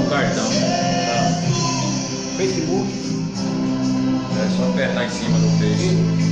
no cartão. Facebook. É só apertar em cima do Face.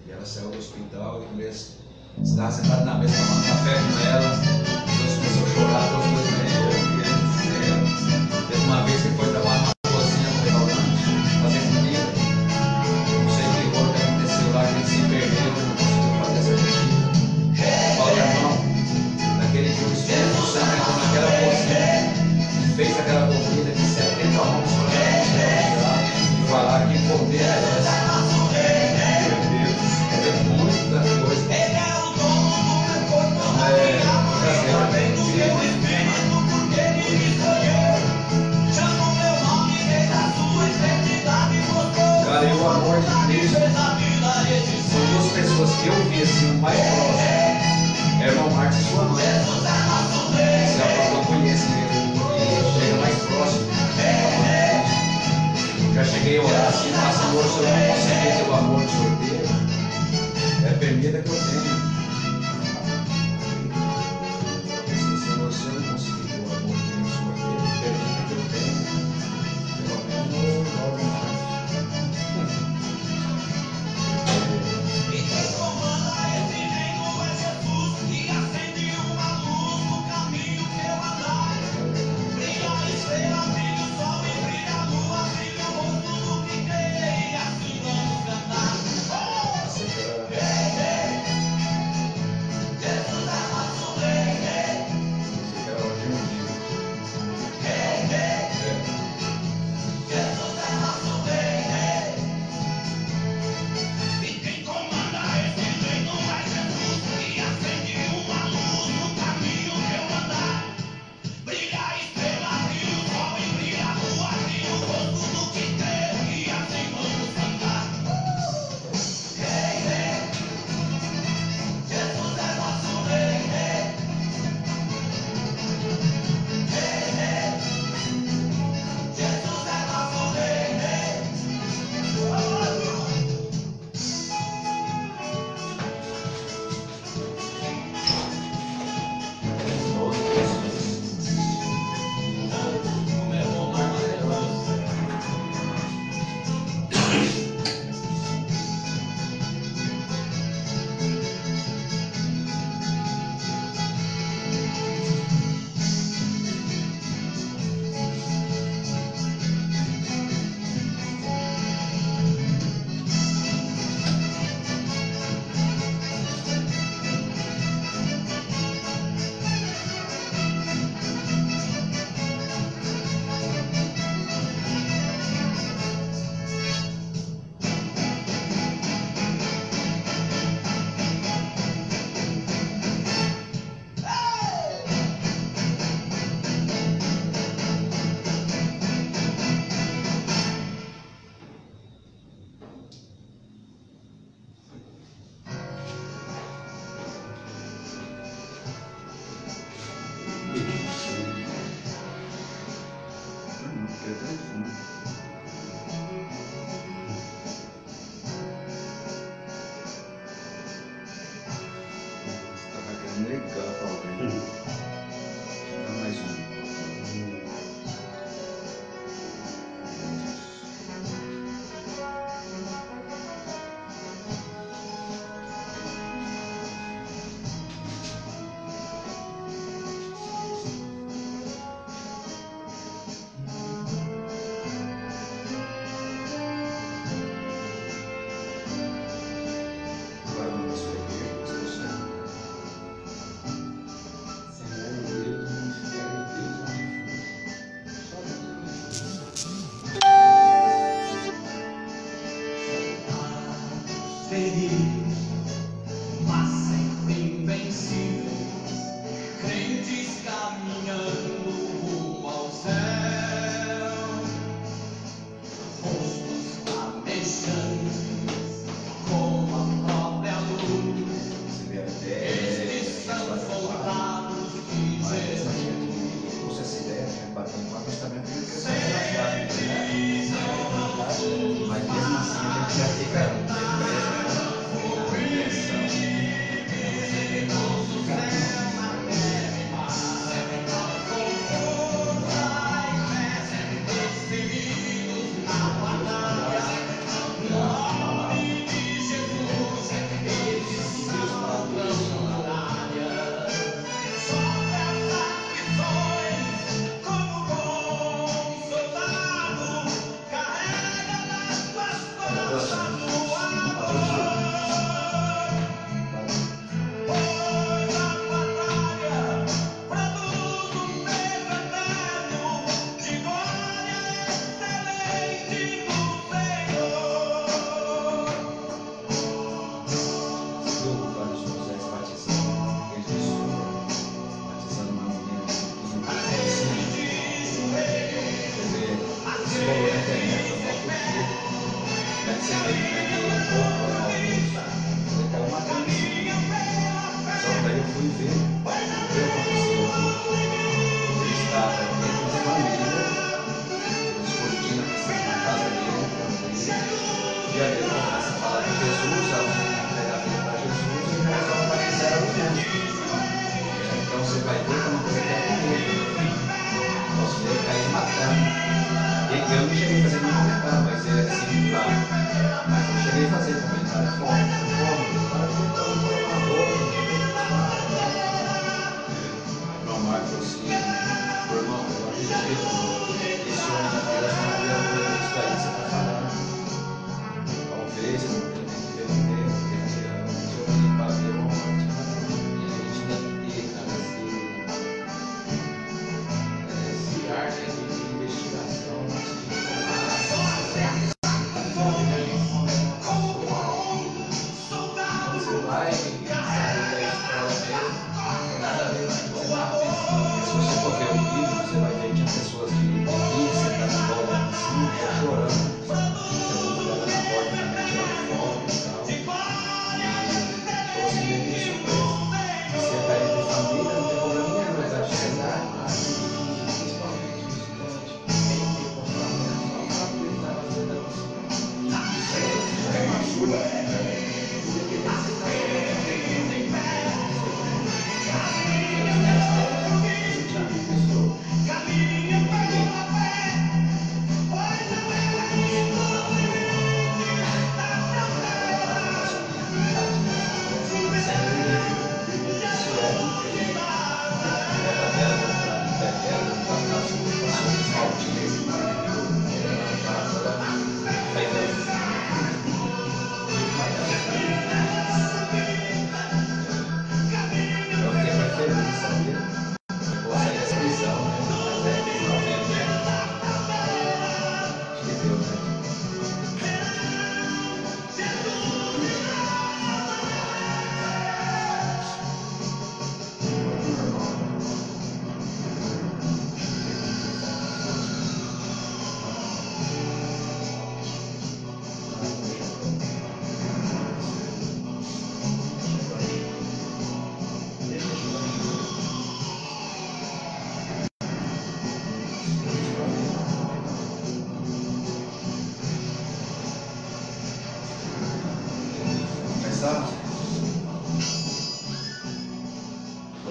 E ela saiu do hospital e estava sentada na mesa tomando café com ela. Deus começou a chorar, os dois banheiros. Teve uma vez que foi trabalhar numa cozinha no restaurante, fazer comida. Não sei que coisa que aconteceu lá, que ele se perdeu, não conseguiu fazer essa comida. Falou, irmão, naquele dia o Espírito Santo entrou naquela cozinha, fez aquela comida de 70 homens e falar que poder era essa. Muita coisa. Ele é o dono do meu corpo, do Espírito, porque ele me escolheu. Chama o meu nome, fez a sua eternidade e mostrou. Cara, e o amor de Cristo são duas pessoas que eu vi assim, o mais próximo. É o irmão Marcos e sua mãe. Você já conhece ele e chega mais próximo. Já cheguei a orar assim, mas Senhor, se eu não conseguir ter o amor do sorteiro, é a permita que eu tenho. Assim, Senhor, se eu não conseguir ter o amor do sorteiro, permita que eu tenha. Pelo menos logo mais. E quem comanda esse reino é Jesus, que acende uma luz no caminho que eu andar. Brilha a estrela, brilha o sol e brilha a lua, brilha o rosto do que crê, e assim vamos cantar.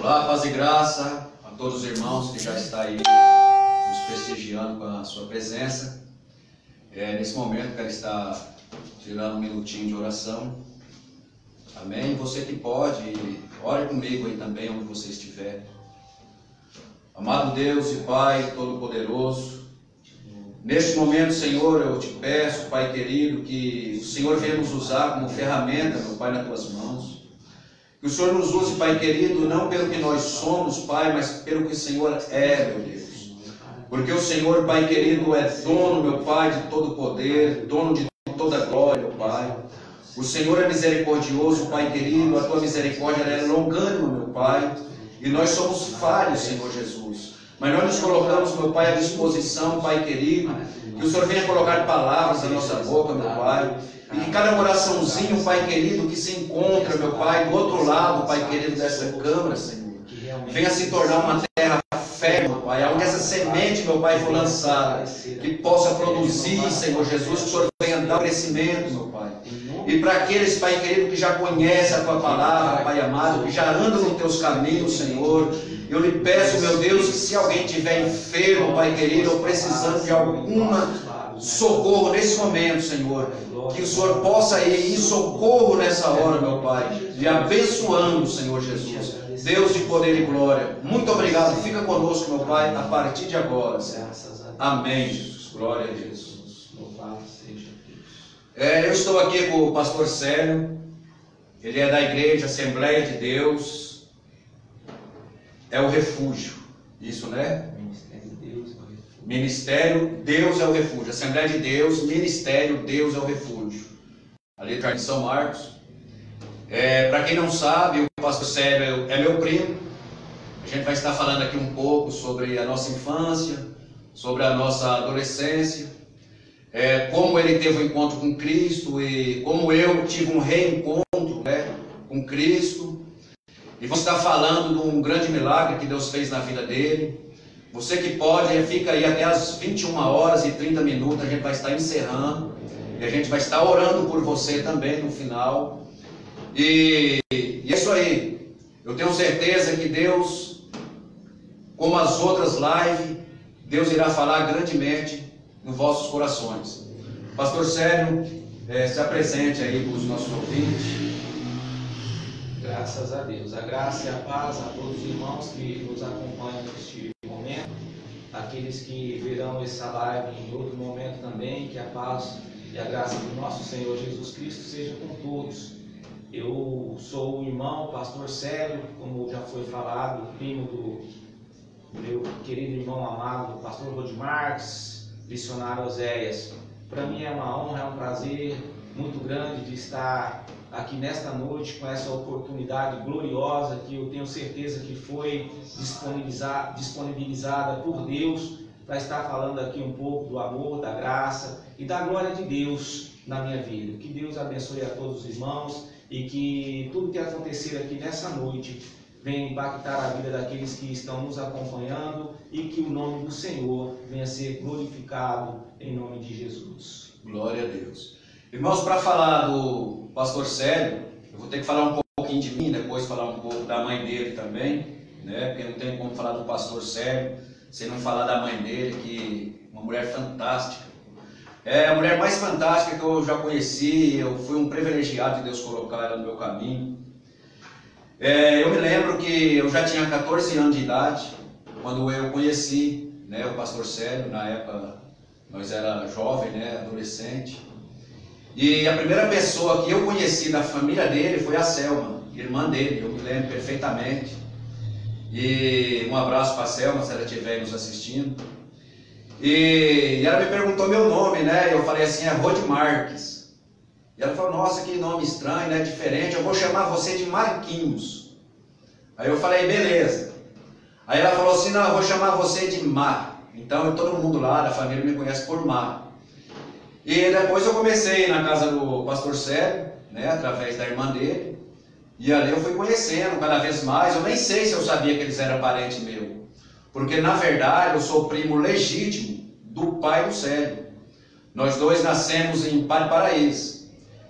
Olá, paz e graça a todos os irmãos que já estão aí nos prestigiando com a sua presença. Nesse momento, quero estar tirando um minutinho de oração. Amém? Você que pode, ore comigo aí também, onde você estiver. Amado Deus e Pai Todo-Poderoso, neste momento, Senhor, eu te peço, Pai querido, que o Senhor venha nos usar como ferramenta, meu Pai, nas tuas mãos. Que o Senhor nos use, Pai querido, não pelo que nós somos, Pai, mas pelo que o Senhor é, meu Deus. Porque o Senhor, Pai querido, é dono, meu Pai, de todo poder, dono de toda glória, meu Pai. O Senhor é misericordioso, Pai querido, a tua misericórdia é longânima, meu Pai. E nós somos falhos, Senhor Jesus. Mas nós nos colocamos, meu Pai, à disposição, Pai querido. Que o Senhor venha colocar palavras na nossa boca, meu Pai. E que cada coraçãozinho, Pai querido, que se encontra, meu Pai, do outro lado, Pai querido, dessa câmara, Senhor, venha se tornar uma terra fértil, meu Pai, onde essa semente, meu Pai, for lançada, que possa produzir, Senhor Jesus, que o Senhor venha dar crescimento, meu Pai. E para aqueles, Pai querido, que já conhecem a Tua palavra, Pai amado, que já andam nos Teus caminhos, Senhor, eu lhe peço, meu Deus, que se alguém estiver enfermo, Pai querido, ou precisando de alguma socorro nesse momento, Senhor, que o Senhor possa ir em socorro nessa hora, meu Pai, lhe abençoando, Senhor Jesus, Deus de poder e glória. Muito obrigado, fica conosco, meu Pai, a partir de agora. Amém, Jesus. Glória a Jesus. Louvado seja Deus. Eu estou aqui com o pastor Célio, ele é da igreja Assembleia de Deus, é o refúgio, isso, né? Ministério Deus é o refúgio, Assembleia de Deus, Ministério Deus é o refúgio, ali de São Marcos. Para quem não sabe, o pastor Célio é meu primo. A gente vai estar falando aqui um pouco sobre a nossa infância, sobre a nossa adolescência, como ele teve um encontro com Cristo e como eu tive um reencontro, né, com Cristo. E vamos estar falando de um grande milagre que Deus fez na vida dele. Você que pode, fica aí até as 21h30, a gente vai estar encerrando. E a gente vai estar orando por você também no final. E é isso aí. Eu tenho certeza que Deus, como as outras lives, Deus irá falar grandemente nos vossos corações. Pastor Célio, se apresente aí para os nossos ouvintes. Graças a Deus. A graça e a paz a todos os irmãos que nos acompanham neste momento. Aqueles que verão essa live em outro momento também, que a paz e a graça do nosso Senhor Jesus Cristo seja com todos. Eu sou o irmão pastor Célio, como já foi falado, primo do meu querido irmão amado, pastor Rod Marques, missionário Oséias. Para mim é uma honra, é um prazer muito grande de estar aqui nesta noite com essa oportunidade gloriosa que eu tenho certeza que foi disponibilizada por Deus para estar falando aqui um pouco do amor, da graça e da glória de Deus na minha vida. Que Deus abençoe a todos os irmãos e que tudo que acontecer aqui nessa noite venha impactar a vida daqueles que estão nos acompanhando e que o nome do Senhor venha ser glorificado em nome de Jesus. Glória a Deus. Irmãos, para falar do pastor Célio, eu vou ter que falar um pouquinho de mim, depois falar um pouco da mãe dele também, né? Porque não tem como falar do pastor Célio sem não falar da mãe dele, que uma mulher fantástica. É a mulher mais fantástica que eu já conheci. Eu fui um privilegiado de Deus colocar ela no meu caminho. Eu me lembro que eu já tinha 14 anos de idade quando eu conheci, né, o pastor Célio. Na época nós era jovem, né, adolescente. E a primeira pessoa que eu conheci da família dele foi a Selma, irmã dele, eu me lembro perfeitamente. E um abraço para a Selma, se ela estiver nos assistindo. E ela me perguntou meu nome, né? Eu falei assim, é Rod Marques. E ela falou, nossa, que nome estranho, né? Diferente, eu vou chamar você de Marquinhos. Aí eu falei, beleza. Aí ela falou assim, não, eu vou chamar você de Mar. Então todo mundo lá da família me conhece por Mar. E depois eu comecei na casa do pastor Célio, né, através da irmã dele. E ali eu fui conhecendo cada vez mais. Eu nem sei se eu sabia que eles eram parentes meus. Porque na verdade eu sou primo legítimo do pai do Célio. Nós dois nascemos em Paraíso.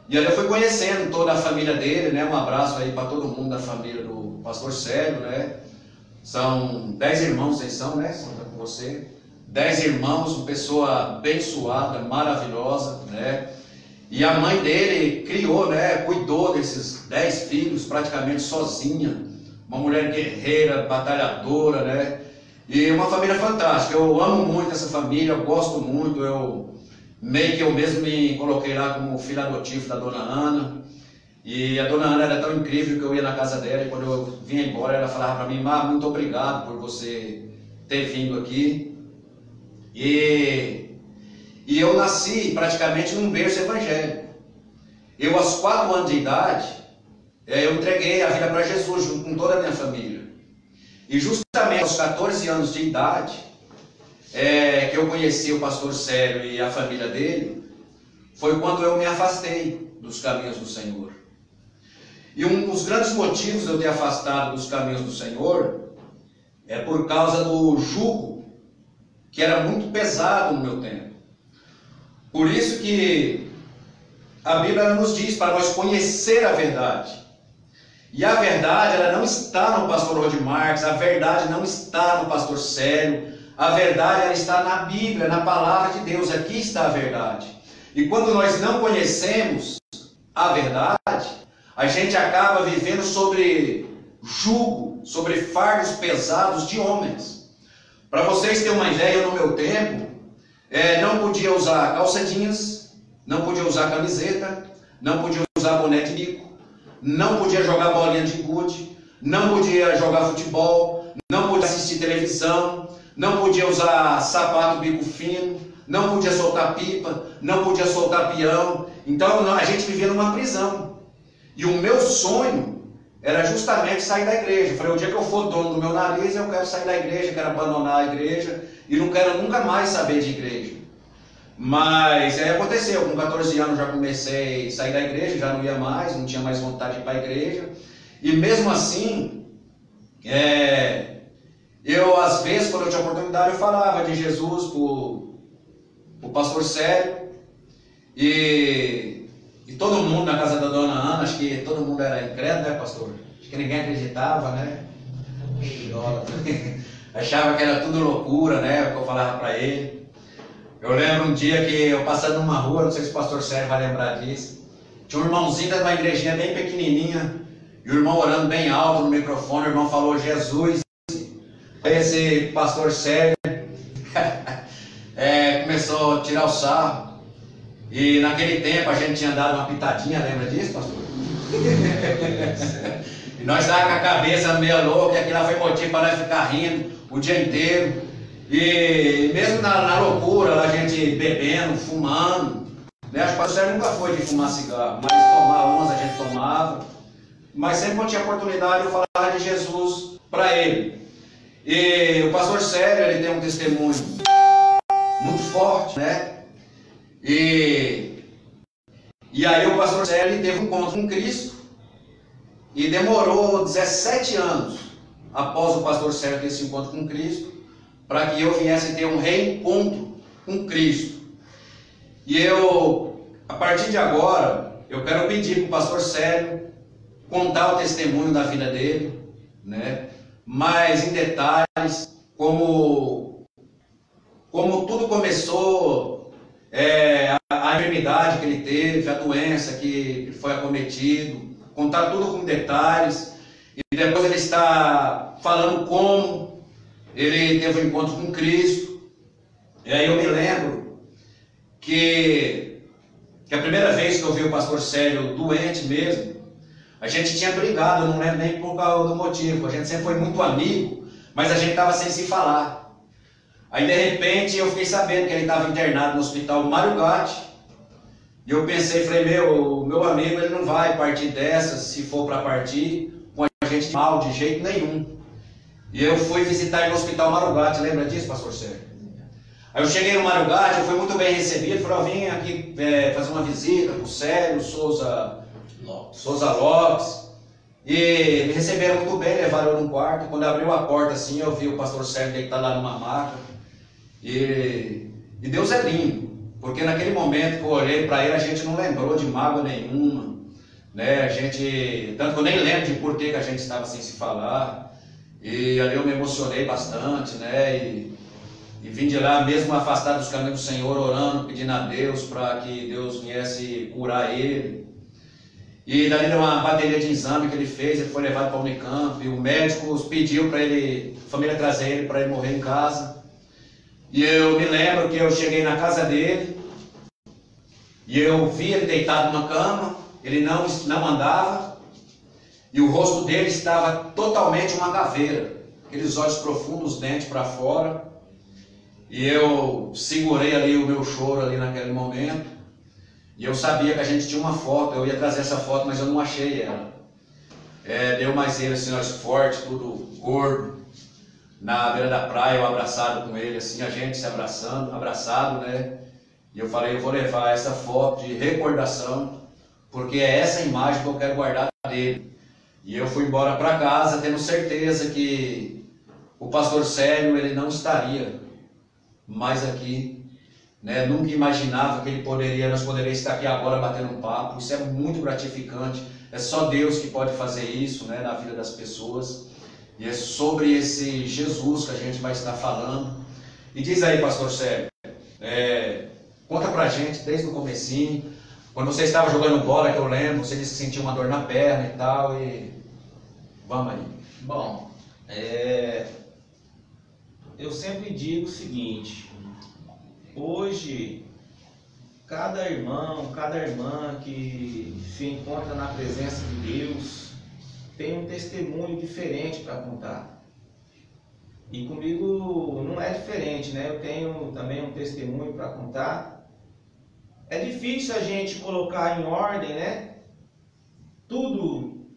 E ali eu fui conhecendo toda a família dele, né? Um abraço aí para todo mundo da família do pastor Célio, né? São 10 irmãos, vocês são, né? São com você. 10 irmãos, uma pessoa abençoada, maravilhosa, né? E a mãe dele criou, né? Cuidou desses 10 filhos praticamente sozinha. Uma mulher guerreira, batalhadora, né? E uma família fantástica. Eu amo muito essa família, eu gosto muito. Eu mesmo me coloquei lá como filho adotivo da dona Ana. E a dona Ana era tão incrível que eu ia na casa dela e quando eu vinha embora ela falava para mim, Mar, muito obrigado por você ter vindo aqui. E eu nasci praticamente num berço evangélico. Eu aos 4 anos de idade, eu entreguei a vida para Jesus junto com toda a minha família. E justamente aos 14 anos de idade, que eu conheci o pastor Célio e a família dele, foi quando eu me afastei dos caminhos do Senhor. E um dos grandes motivos de eu ter afastado dos caminhos do Senhor é por causa do jugo que era muito pesado no meu tempo. Por isso que a Bíblia nos diz para nós conhecer a verdade. E a verdade, ela não está no pastor Rod Marques, a verdade não está no pastor Célio, a verdade ela está na Bíblia, na palavra de Deus, aqui está a verdade. E quando nós não conhecemos a verdade, a gente acaba vivendo sobre jugo, sobre fardos pesados de homens. Para vocês terem uma ideia, no meu tempo, não podia usar calça jeans, não podia usar camiseta, não podia usar boné de bico, não podia jogar bolinha de gude, não podia jogar futebol, não podia assistir televisão, não podia usar sapato bico fino, não podia soltar pipa, não podia soltar peão. Então a gente vivia numa prisão. E o meu sonho era justamente sair da igreja. Eu falei, o dia que eu for dono do meu nariz, eu quero sair da igreja, quero abandonar a igreja e não quero nunca mais saber de igreja. Mas aí aconteceu, com 14 anos já comecei a sair da igreja, já não ia mais, não tinha mais vontade de ir para a igreja. E mesmo assim, eu às vezes, quando eu tinha oportunidade, eu falava de Jesus para o pastor Célio. E todo mundo na casa da dona Ana, acho que todo mundo era incrédulo, né, pastor? Acho que ninguém acreditava, né? Achava que era tudo loucura, né? O que eu falava para ele. Eu lembro um dia que eu passando numa rua, não sei se o pastor Sérgio vai lembrar disso, tinha um irmãozinho de uma igrejinha bem pequenininha, e o irmão orando bem alto no microfone, o irmão falou, Jesus. Esse pastor Sérgio começou a tirar o sarro, e naquele tempo a gente tinha dado uma pitadinha, lembra disso, pastor? E nós estávamos com a cabeça meio louca, e aquilo lá foi motivo para nós ficar rindo o dia inteiro. E mesmo na loucura, a gente bebendo, fumando, né? Acho que o pastor Sérgio nunca foi de fumar cigarro, mas tomar umas a gente tomava. Mas sempre quando tinha oportunidade eu falava de Jesus para ele. E o pastor Sérgio, ele tem um testemunho muito forte, né? E aí o pastor Sérgio teve um encontro com Cristo e demorou 17 anos após o pastor Sérgio ter esse encontro com Cristo para que eu viesse ter um reencontro com Cristo. E eu, a partir de agora, eu quero pedir para o pastor Sérgio contar o testemunho da vida dele, né? Mas em detalhes, como tudo começou, a enfermidade que ele teve, a doença que foi acometido, contar tudo com detalhes, e depois ele está falando como ele teve um encontro com Cristo. E aí eu me lembro que a primeira vez que eu vi o pastor Sérgio doente mesmo, a gente tinha brigado, eu não lembro nem por causa do motivo, a gente sempre foi muito amigo, mas a gente estava sem se falar. Aí de repente eu fiquei sabendo que ele estava internado no hospital Mário Gatti, e eu pensei, falei, meu amigo, ele não vai partir dessa, se for para partir com a gente mal, de jeito nenhum. E eu fui visitar ele no hospital Mário Gatti, lembra disso, pastor Sérgio? Aí eu cheguei no Mário Gatti, eu fui muito bem recebido, falei, eu vim aqui fazer uma visita com o Sérgio Souza Lopes, e me receberam muito bem, levaram eu num quarto, e quando abriu a porta assim, eu vi o pastor Sérgio deitado lá numa maca, e Deus é lindo, porque naquele momento que eu olhei para ele, a gente não lembrou de mágoa nenhuma, né? Tanto que eu nem lembro de por que a gente estava sem se falar. E ali eu me emocionei bastante, né? E vim de lá mesmo afastado dos caminhos do Senhor, orando, pedindo a Deus para que Deus viesse curar ele. E dali uma bateria de exame que ele fez, ele foi levado para o Unicamp, e o médico pediu para ele, a família trazer ele para ele morrer em casa. E eu me lembro que eu cheguei na casa dele, e eu vi ele deitado numa cama, ele não andava, e o rosto dele estava totalmente uma caveira, aqueles olhos profundos, os dentes para fora. E eu segurei ali o meu choro ali naquele momento, e eu sabia que a gente tinha uma foto, eu ia trazer essa foto, mas eu não achei ela. Deu mais ele assim, nós forte, tudo gordo, na beira da praia, eu abraçado com ele, assim, a gente se abraçado, né? E eu falei, eu vou levar essa foto de recordação, porque é essa imagem que eu quero guardar dele. E eu fui embora para casa tendo certeza que o pastor Sérgio, ele não estaria mais aqui, né? Nunca imaginava que nós poderíamos estar aqui agora batendo um papo. Isso é muito gratificante, é só Deus que pode fazer isso, né, na vida das pessoas. E é sobre esse Jesus que a gente vai estar falando. E diz aí, pastor Sérgio, conta pra gente desde o comecinho, quando você estava jogando bola, que eu lembro, você disse que sentia uma dor na perna e tal, e vamos aí. Bom, eu sempre digo o seguinte, hoje cada irmão, cada irmã que se encontra na presença de Deus tem um testemunho diferente para contar. E comigo não é diferente, né? Eu tenho também um testemunho para contar. É difícil a gente colocar em ordem, né? Tudo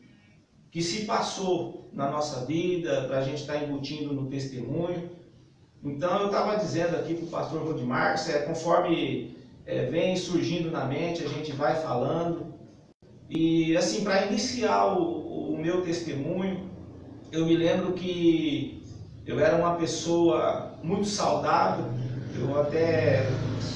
que se passou na nossa vida, para a gente estar embutindo no testemunho. Então eu estava dizendo aqui para o pastor Rodimar, conforme vem surgindo na mente, a gente vai falando. E assim, para iniciar o meu testemunho, eu me lembro que eu era uma pessoa muito saudável. Eu até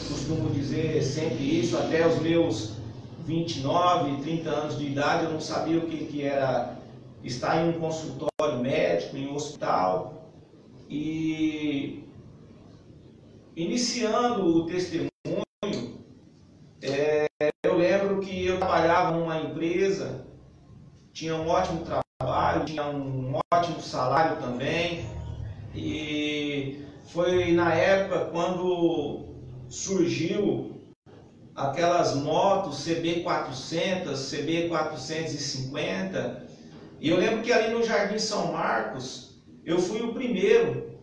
costumo dizer sempre isso, até os meus 29, 30 anos de idade, eu não sabia o que era estar em um consultório médico, em um hospital. E iniciando o testemunho, eu lembro que eu trabalhava numa empresa, tinha um ótimo trabalho, tinha um ótimo salário também. E foi na época quando surgiu aquelas motos CB400, CB450. E eu lembro que ali no Jardim São Marcos, eu fui o primeiro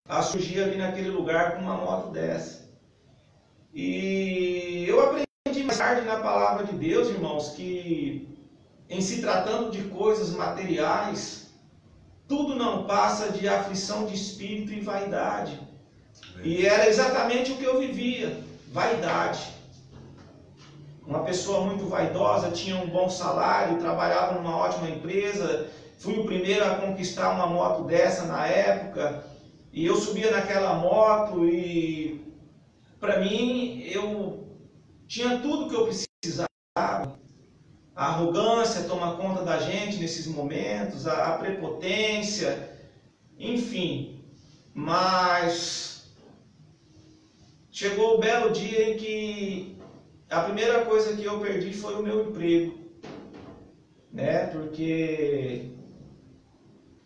a surgir ali naquele lugar com uma moto dessa. E eu aprendi mais tarde na palavra de Deus, irmãos, que em se tratando de coisas materiais, tudo não passa de aflição de espírito e vaidade. E era exatamente o que eu vivia, vaidade. Uma pessoa muito vaidosa, tinha um bom salário, trabalhava numa ótima empresa. Fui o primeiro a conquistar uma moto dessa na época. E eu subia naquela moto e, para mim, eu tinha tudo que eu precisava. A arrogância toma conta da gente nesses momentos, a prepotência, enfim. Mas chegou o belo dia em que a primeira coisa que eu perdi foi o meu emprego, né? Porque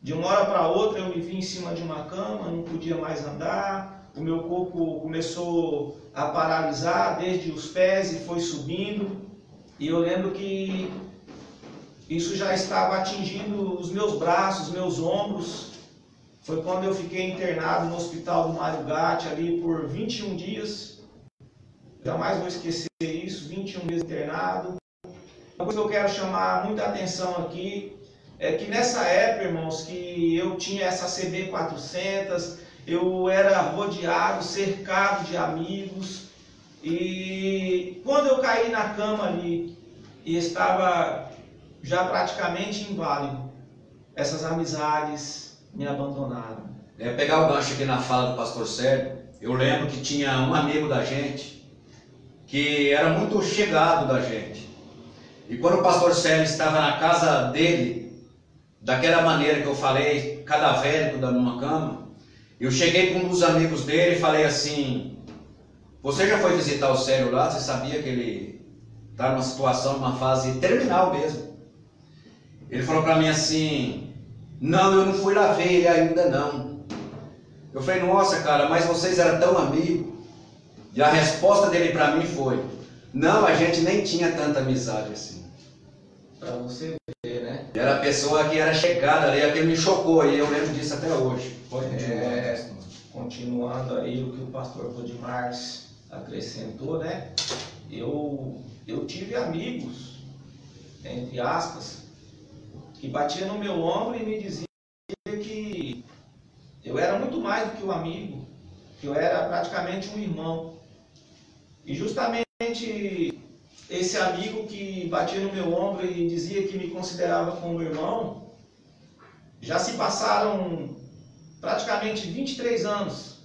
de uma hora para outra eu me vi em cima de uma cama, não podia mais andar, o meu corpo começou a paralisar desde os pés e foi subindo. E eu lembro que isso já estava atingindo os meus braços, os meus ombros. Foi quando eu fiquei internado no hospital do Mário Gatti ali por 21 dias. Jamais vou esquecer isso, 21 dias internado. Uma coisa que eu quero chamar muita atenção aqui é que nessa época, irmãos, que eu tinha essa CB400, eu era rodeado, cercado de amigos. E quando eu caí na cama ali e estava já praticamente inválido, essas amizades me abandonaram. Pegar o gancho aqui na fala do pastor Sérgio, eu lembro que tinha um amigo da gente que era muito chegado da gente. E quando o pastor Sérgio estava na casa dele, daquela maneira que eu falei, cadavérico numa cama, eu cheguei com um dos amigos dele e falei assim: você já foi visitar o Sérgio lá? Você sabia que ele está numa situação, numa fase terminal mesmo? Ele falou para mim assim: não, eu não fui lá ver ele ainda não. Eu falei: nossa, cara, mas vocês eram tão amigos. E a resposta dele para mim foi: não, a gente nem tinha tanta amizade assim. Para você ver, né? E era a pessoa que era chegada ali, aquele me chocou, e eu lembro disso até hoje. Pode continuar. Continuando aí o que o pastor Rodimar acrescentou, né? Eu tive amigos, entre aspas, que batiam no meu ombro e me diziam que eu era muito mais do que um amigo, que eu era praticamente um irmão. E justamente esse amigo que batia no meu ombro e dizia que me considerava como irmão, já se passaram praticamente 23 anos.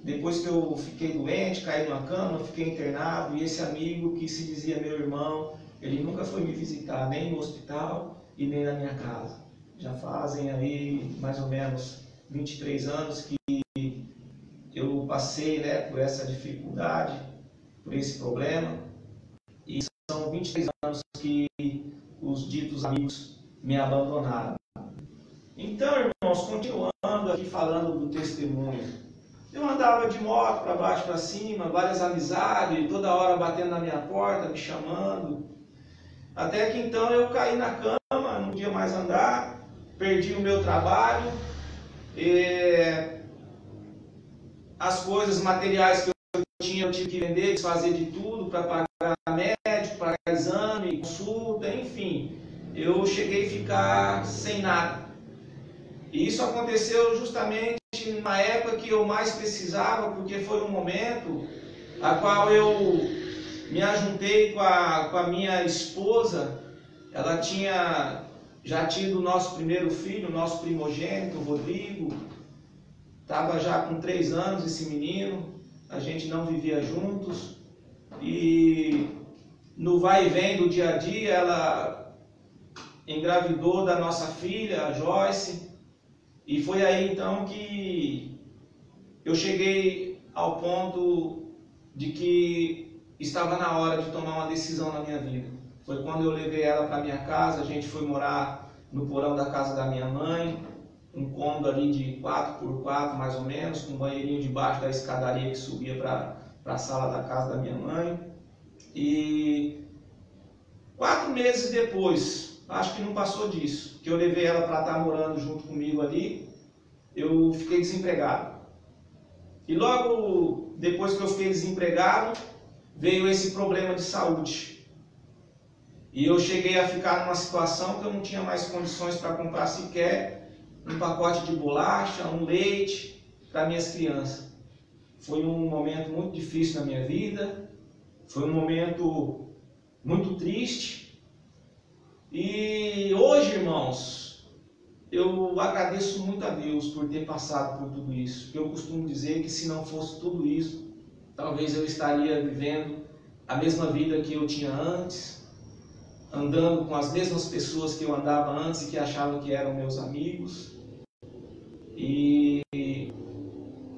Depois que eu fiquei doente, caí numa cama, fiquei internado, e esse amigo que se dizia meu irmão, ele nunca foi me visitar, nem no hospital e nem na minha casa. Já fazem aí mais ou menos 23 anos que eu passei, né, por essa dificuldade, por esse problema, e são 23 anos que os ditos amigos me abandonaram. Então, irmãos, continuando aqui falando do testemunho, Eu andava de moto para baixo, para cima, várias amizades, toda hora batendo na minha porta, me chamando. Até que então eu caí na cama, não podia mais andar, perdi o meu trabalho, as coisas materiais que eu tinha, eu tive que vender, desfazer de tudo para pagar médico, pagar exame, consulta, enfim. Eu cheguei a ficar sem nada. E isso aconteceu justamente na época que eu mais precisava, porque foi um momento a qual eu me ajuntei com a minha esposa. Ela tinha já tido o nosso primeiro filho, o nosso primogênito, o Rodrigo. Estava já com 3 anos esse menino, a gente não vivia juntos. E no vai e vem do dia a dia, ela engravidou da nossa filha, a Joyce. E foi aí então que eu cheguei ao ponto de que estava na hora de tomar uma decisão na minha vida. Foi quando eu levei ela para minha casa, a gente foi morar no porão da casa da minha mãe, um cômodo ali de 4x4 mais ou menos, com um banheirinho debaixo da escadaria que subia para a sala da casa da minha mãe. E 4 meses depois, acho que não passou disso, que eu levei ela para estar morando junto comigo ali, eu fiquei desempregado. E logo depois que eu fiquei desempregado, veio esse problema de saúde. E eu cheguei a ficar numa situação que eu não tinha mais condições para comprar sequer um pacote de bolacha, um leite para minhas crianças. Foi um momento muito difícil na minha vida, foi um momento muito triste. E hoje, irmãos, eu agradeço muito a Deus por ter passado por tudo isso. Porque eu costumo dizer que se não fosse tudo isso, talvez eu estaria vivendo a mesma vida que eu tinha antes, andando com as mesmas pessoas que eu andava antes e que achavam que eram meus amigos. E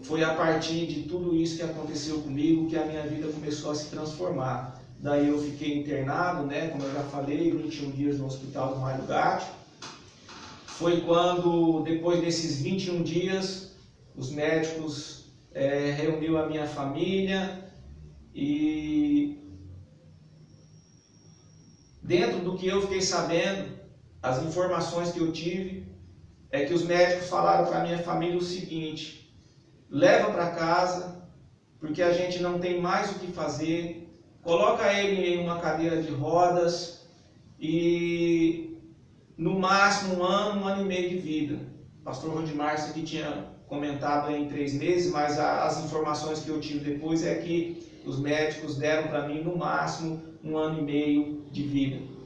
foi a partir de tudo isso que aconteceu comigo que a minha vida começou a se transformar. Daí eu fiquei internado, né, como eu já falei, 21 dias no hospital do Mário Gatti. Foi quando, depois desses 21 dias, os médicos reuniu a minha família e dentro do que eu fiquei sabendo, as informações que eu tive, é que os médicos falaram para a minha família o seguinte: leva para casa, porque a gente não tem mais o que fazer, coloca ele em uma cadeira de rodas e no máximo 1 ano, 1 ano e meio de vida. O pastor Rondimar aqui tinha comentado em 3 meses, mas as informações que eu tive depois é que os médicos deram para mim no máximo 1 ano e meio de vida.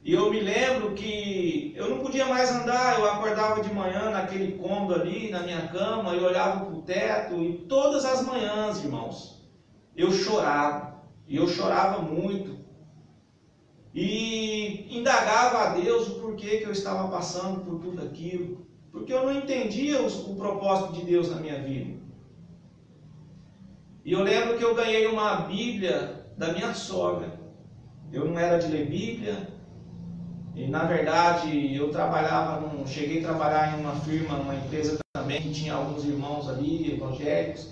E eu me lembro que eu não podia mais andar, eu acordava de manhã naquele cômodo ali, na minha cama, e olhava para o teto, e todas as manhãs, irmãos, eu chorava, e eu chorava muito, e indagava a Deus o porquê que eu estava passando por tudo aquilo, porque eu não entendia o propósito de Deus na minha vida. E eu lembro que eu ganhei uma Bíblia da minha sogra. Eu não era de ler Bíblia. E na verdade eu cheguei a trabalhar em uma firma, uma empresa também que tinha alguns irmãos ali, evangélicos,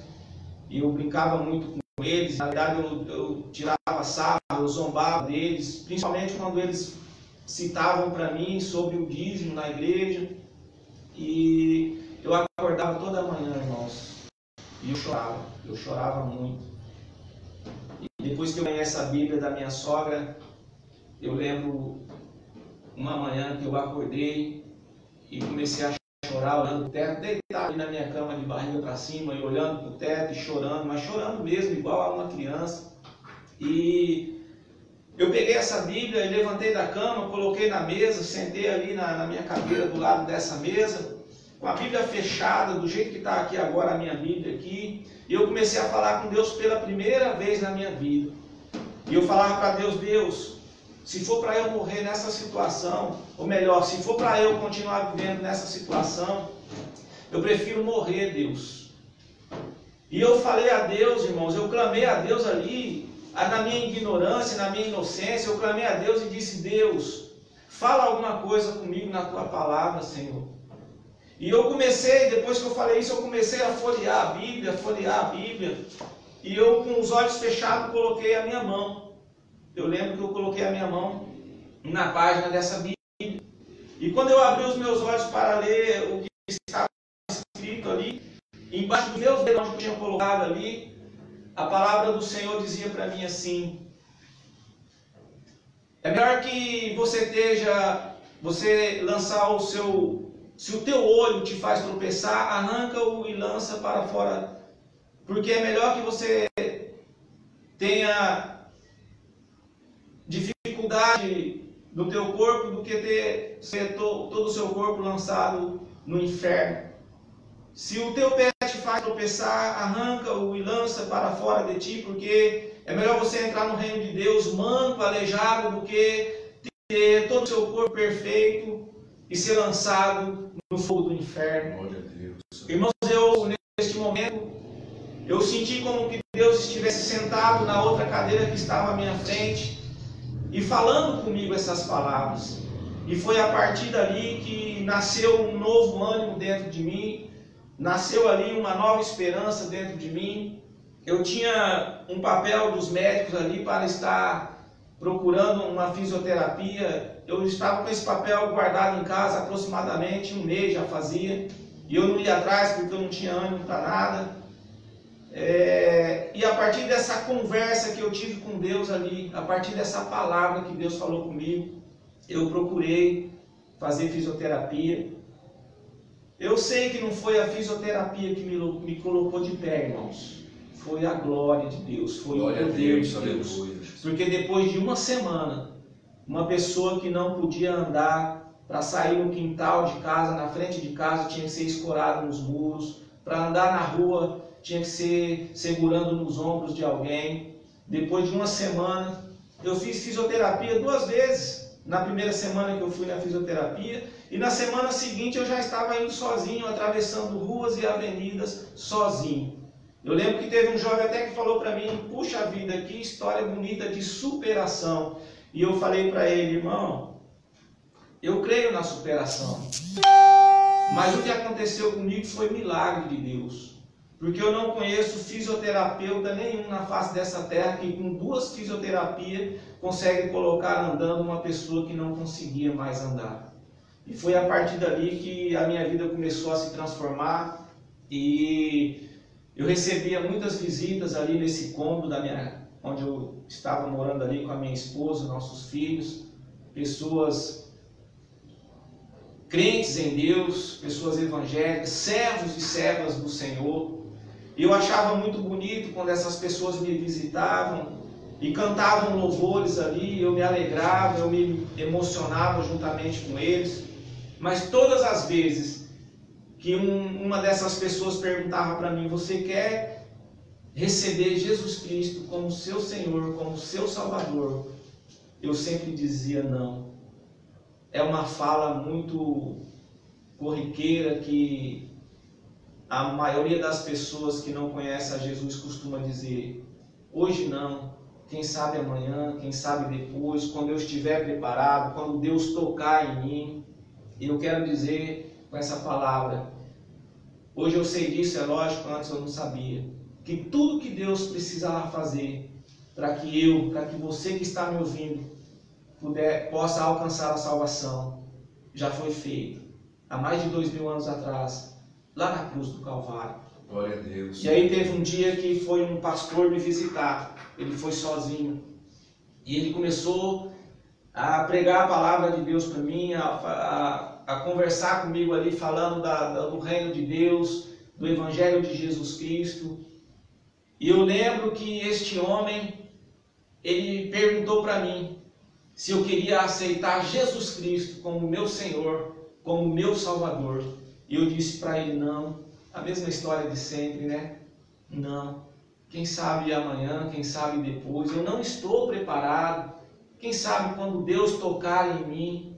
e eu brincava muito com eles. Na verdade eu tirava sarro, eu zombava deles, principalmente quando eles citavam para mim sobre o dízimo na igreja. E eu acordava toda manhã, irmãos, e eu chorava muito. E depois que eu ganhei essa Bíblia da minha sogra, eu lembro uma manhã que eu acordei e comecei a chorar, olhando para o teto, deitado ali na minha cama de barriga para cima e olhando para o teto e chorando, mas chorando mesmo, igual a uma criança. E eu peguei essa Bíblia e levantei da cama, coloquei na mesa, sentei ali na minha cadeira do lado dessa mesa, com a Bíblia fechada, do jeito que está aqui agora a minha Bíblia aqui, e eu comecei a falar com Deus pela primeira vez na minha vida. E eu falava para Deus: Deus, se for para eu morrer nessa situação, ou melhor, se for para eu continuar vivendo nessa situação, eu prefiro morrer, Deus. E eu falei a Deus, irmãos, eu clamei a Deus ali, na minha ignorância, na minha inocência, eu clamei a Deus e disse: Deus, fala alguma coisa comigo na tua palavra, Senhor. E eu comecei, depois que eu falei isso, eu comecei a folhear a Bíblia. E eu, com os olhos fechados, coloquei a minha mão. Eu lembro que eu coloquei a minha mão na página dessa Bíblia. E quando eu abri os meus olhos para ler o que estava escrito ali, embaixo dos meus dedos, onde eu tinha colocado ali, a palavra do Senhor dizia para mim assim: é melhor que você lançar o seu... Se o teu olho te faz tropeçar, arranca-o e lança para fora. Porque é melhor que você tenha dificuldade no teu corpo do que ter todo o seu corpo lançado no inferno. Se o teu pé te faz tropeçar, arranca-o e lança para fora de ti, porque é melhor você entrar no reino de Deus manco, aleijado, do que ter todo o seu corpo perfeito e ser lançado no fogo do inferno. Glória a Deus. Irmãos, neste momento, eu senti como que Deus estivesse sentado na outra cadeira que estava à minha frente e falando comigo essas palavras. E foi a partir dali que nasceu um novo ânimo dentro de mim, nasceu ali uma nova esperança dentro de mim. Eu tinha um papel dos médicos ali para estar procurando uma fisioterapia. Eu estava com esse papel guardado em casa aproximadamente um mês já fazia, e eu não ia atrás porque eu não tinha ânimo para nada. E a partir dessa conversa que eu tive com Deus ali, a partir dessa palavra que Deus falou comigo, eu procurei fazer fisioterapia. Eu sei que não foi a fisioterapia que me colocou de pé, irmãos. Foi a glória de Deus, foi Glória o a poder Deus, de Deus. aleluia. Porque depois de uma semana, uma pessoa que não podia andar, para sair no quintal de casa, na frente de casa, tinha que ser escorado nos muros. Para andar na rua, tinha que ser segurando nos ombros de alguém. Depois de uma semana, eu fiz fisioterapia 2 vezes. Na primeira semana que eu fui na fisioterapia, e na semana seguinte eu já estava indo sozinho, atravessando ruas e avenidas sozinho. Eu lembro que teve um jovem até que falou para mim: puxa vida, que história bonita de superação. E eu falei para ele: irmão, eu creio na superação, mas o que aconteceu comigo foi milagre de Deus. Porque eu não conheço fisioterapeuta nenhum na face dessa terra que com 2 fisioterapias consegue colocar andando uma pessoa que não conseguia mais andar. E foi a partir dali que a minha vida começou a se transformar, e eu recebia muitas visitas ali nesse cômodo onde eu estava morando ali com a minha esposa, nossos filhos, pessoas crentes em Deus, pessoas evangélicas, servos e servas do Senhor. E eu achava muito bonito quando essas pessoas me visitavam e cantavam louvores ali, eu me alegrava, eu me emocionava juntamente com eles. Mas todas as vezes que uma dessas pessoas perguntava para mim: você quer receber Jesus Cristo como seu Senhor, como seu Salvador? Eu sempre dizia não. É uma fala muito corriqueira que a maioria das pessoas que não conhecem a Jesus costuma dizer: hoje não, quem sabe amanhã, quem sabe depois, quando eu estiver preparado, quando Deus tocar em mim. E eu quero dizer com essa palavra, hoje eu sei disso, é lógico, antes eu não sabia, que tudo que Deus precisava fazer para que você que está me ouvindo possa alcançar a salvação, já foi feito há mais de 2000 anos atrás, lá na cruz do Calvário. Glória a Deus. E aí teve um dia que foi um pastor me visitar, ele foi sozinho, e ele começou a pregar a palavra de Deus para mim, a conversar comigo ali, falando do reino de Deus, do Evangelho de Jesus Cristo. E eu lembro que este homem, ele perguntou para mim se eu queria aceitar Jesus Cristo como meu Senhor, como meu Salvador. E eu disse para ele: não. A mesma história de sempre, né? Não. Quem sabe amanhã, quem sabe depois. Eu não estou preparado. Quem sabe quando Deus tocar em mim.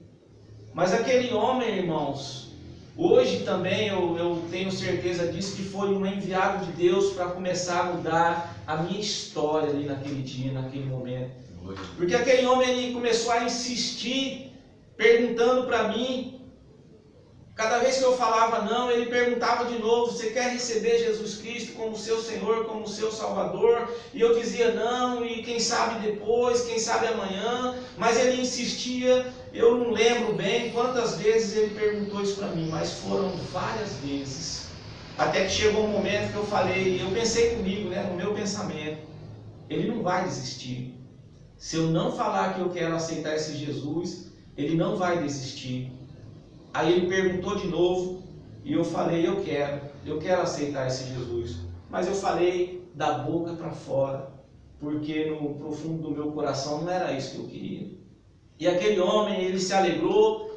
Mas aquele homem, irmãos, hoje também eu tenho certeza disso, que foi um enviado de Deus para começar a mudar a minha história ali naquele dia, naquele momento. Porque aquele homem, ele começou a insistir, perguntando para mim: Cada vez que eu falava não, ele perguntava de novo: você quer receber Jesus Cristo como seu Senhor, como seu Salvador? E eu dizia não, e quem sabe depois, quem sabe amanhã. Mas ele insistia. Eu não lembro bem quantas vezes ele perguntou isso para mim, mas foram várias vezes. Até que chegou um momento que eu falei, eu pensei comigo, no meu pensamento, ele não vai desistir. Se eu não falar que eu quero aceitar esse Jesus, ele não vai desistir. Aí ele perguntou de novo, e eu falei, eu quero aceitar esse Jesus. Mas eu falei da boca para fora, porque no profundo do meu coração não era isso que eu queria. E aquele homem, ele se alegrou,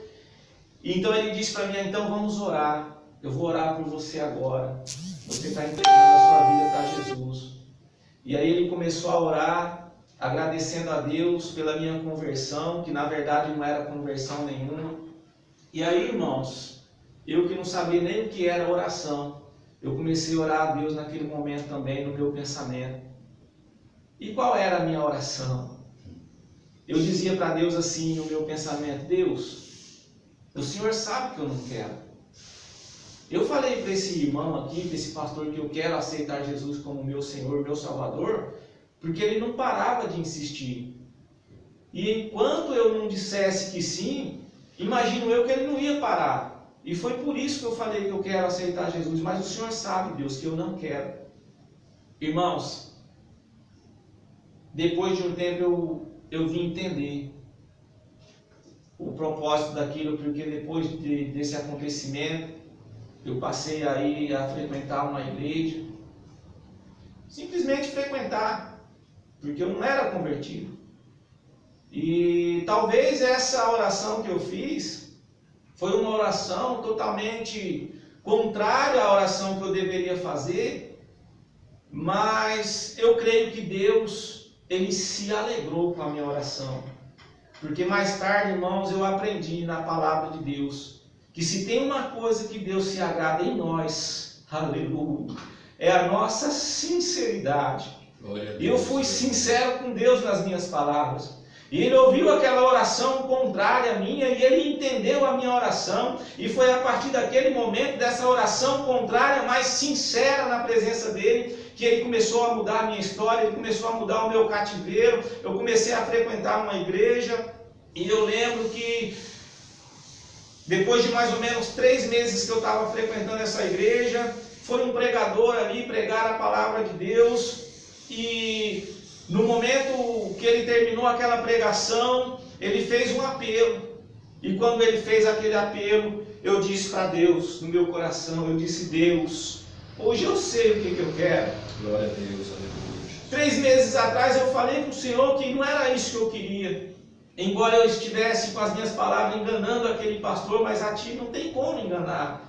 e então ele disse para mim, então vamos orar. Eu vou orar por você agora. Você está entregando a sua vida para Jesus. E aí ele começou a orar, agradecendo a Deus pela minha conversão, que na verdade não era conversão nenhuma. E aí, irmãos, eu que não sabia nem o que era oração, eu comecei a orar a Deus naquele momento também, no meu pensamento. E qual era a minha oração? Eu dizia para Deus assim, no meu pensamento: Deus, o Senhor sabe que eu não quero. Eu falei para esse irmão aqui, para esse pastor, que eu quero aceitar Jesus como meu Senhor, meu Salvador, porque ele não parava de insistir. E enquanto eu não dissesse que sim, imagino eu que ele não ia parar. E foi por isso que eu falei que eu quero aceitar Jesus. Mas o Senhor sabe, Deus, que eu não quero. Irmãos, depois de um tempo eu vim entender o propósito daquilo, porque depois desse acontecimento, eu passei aí a frequentar uma igreja, simplesmente frequentar, porque eu não era convertido. E talvez essa oração que eu fiz foi uma oração totalmente contrária à oração que eu deveria fazer, mas eu creio que Deus, ele se alegrou com a minha oração, porque mais tarde, irmãos, eu aprendi na palavra de Deus que se tem uma coisa que Deus se agrada em nós, aleluia, é a nossa sinceridade. E eu fui sincero com Deus nas minhas palavras. E ele ouviu aquela oração contrária à minha, e ele entendeu a minha oração, e foi a partir daquele momento, dessa oração contrária, mais sincera na presença dele, que ele começou a mudar a minha história, ele começou a mudar o meu cativeiro. Eu comecei a frequentar uma igreja, e eu lembro que depois de mais ou menos 3 meses que eu estava frequentando essa igreja, foi um pregador ali pregar a palavra de Deus, e no momento que ele terminou aquela pregação, ele fez um apelo. E quando ele fez aquele apelo, eu disse para Deus, no meu coração, eu disse: Deus, hoje eu sei o que eu quero. Glória a Deus, aleluia. 3 meses atrás eu falei para o Senhor que não era isso que eu queria. Embora eu estivesse com as minhas palavras enganando aquele pastor, mas a ti não tem como enganar.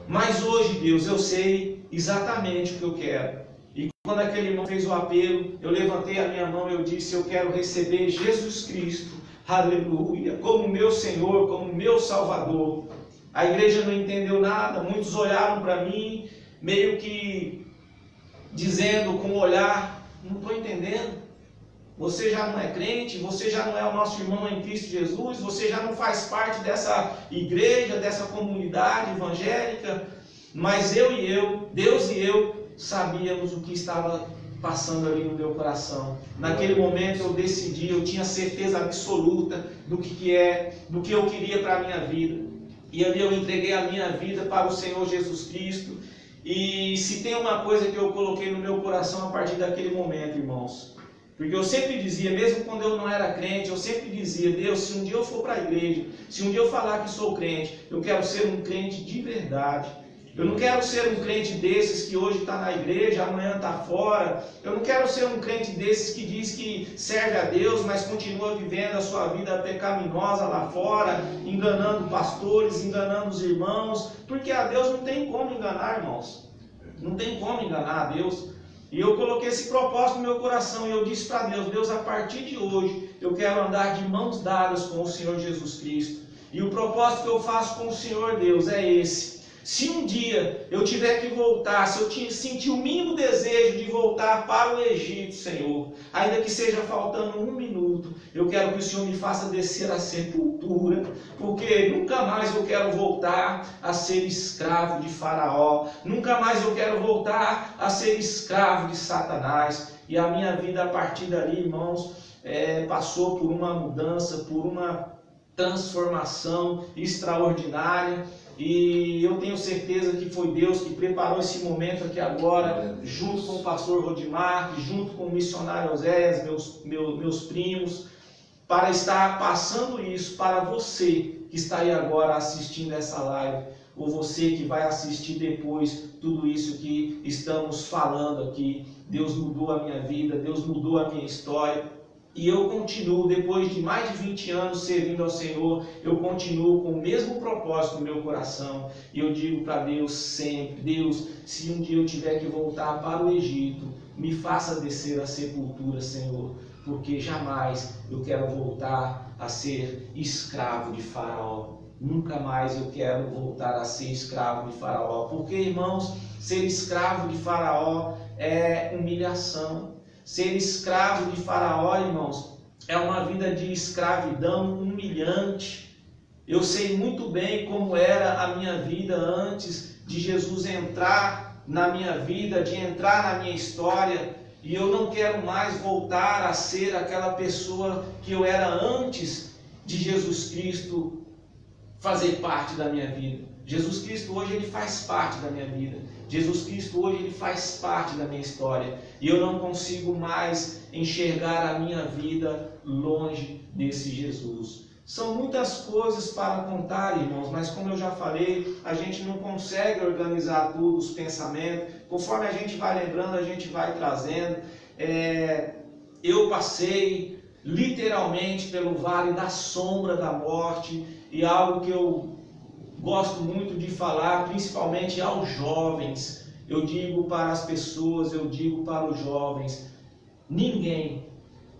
Mas hoje, Deus, eu sei exatamente o que eu quero. E quando aquele irmão fez o apelo, eu levantei a minha mão e eu disse: eu quero receber Jesus Cristo, aleluia, como meu Senhor, como meu Salvador. A igreja não entendeu nada, muitos olharam para mim, meio que dizendo com o olhar: não estou entendendo. Você já não é crente, você já não é o nosso irmão em Cristo Jesus, você já não faz parte dessa igreja, dessa comunidade evangélica. Mas Deus e eu, sabíamos o que estava passando ali no meu coração. Naquele momento eu decidi, eu tinha certeza absoluta do que eu queria para a minha vida. E ali eu entreguei a minha vida para o Senhor Jesus Cristo. E se tem uma coisa que eu coloquei no meu coração a partir daquele momento, irmãos, porque eu sempre dizia, mesmo quando eu não era crente, eu sempre dizia: Deus, se um dia eu for para a igreja, se um dia eu falar que sou crente, eu quero ser um crente de verdade. Eu não quero ser um crente desses que hoje está na igreja, amanhã está fora. Eu não quero ser um crente desses que diz que serve a Deus, mas continua vivendo a sua vida pecaminosa lá fora, enganando pastores, enganando os irmãos, porque a Deus não tem como enganar, irmãos. Não tem como enganar a Deus. E eu coloquei esse propósito no meu coração, e eu disse para Deus: Deus, a partir de hoje, eu quero andar de mãos dadas com o Senhor Jesus Cristo. E o propósito que eu faço com o Senhor, Deus, é esse: Se um dia eu tiver que voltar, se eu sentir o mínimo desejo de voltar para o Egito, Senhor, ainda que seja faltando 1 minuto, eu quero que o Senhor me faça descer à sepultura, porque nunca mais eu quero voltar a ser escravo de Faraó, nunca mais eu quero voltar a ser escravo de Satanás. E a minha vida a partir dali, irmãos, passou por uma mudança, por uma transformação extraordinária. E eu tenho certeza que foi Deus que preparou esse momento aqui agora, junto com o pastor Rodimar, junto com o missionário Oséias, meus primos, para estar passando isso para você que está aí agora assistindo essa live, ou você que vai assistir depois tudo isso que estamos falando aqui. Deus mudou a minha vida, Deus mudou a minha história. E eu continuo, depois de mais de 20 anos servindo ao Senhor, eu continuo com o mesmo propósito no meu coração. E eu digo para Deus sempre: Deus, se um dia eu tiver que voltar para o Egito, me faça descer à sepultura, Senhor, porque jamais eu quero voltar a ser escravo de Faraó. Nunca mais eu quero voltar a ser escravo de Faraó. Porque, irmãos, ser escravo de Faraó é humilhação. Ser escravo de Faraó, irmãos, é uma vida de escravidão humilhante. Eu sei muito bem como era a minha vida antes de Jesus entrar na minha vida, de entrar na minha história. E eu não quero mais voltar a ser aquela pessoa que eu era antes de Jesus Cristo fazer parte da minha vida. Jesus Cristo hoje ele faz parte da minha vida. Jesus Cristo hoje ele faz parte da minha história. E eu não consigo mais enxergar a minha vida longe desse Jesus. São muitas coisas para contar, irmãos, mas como eu já falei, a gente não consegue organizar tudo, os pensamentos. Conforme a gente vai lembrando, a gente vai trazendo. Eu passei literalmente pelo vale da sombra da morte, e algo que eu gosto muito de falar, principalmente aos jovens. Eu digo para as pessoas, eu digo para os jovens: ninguém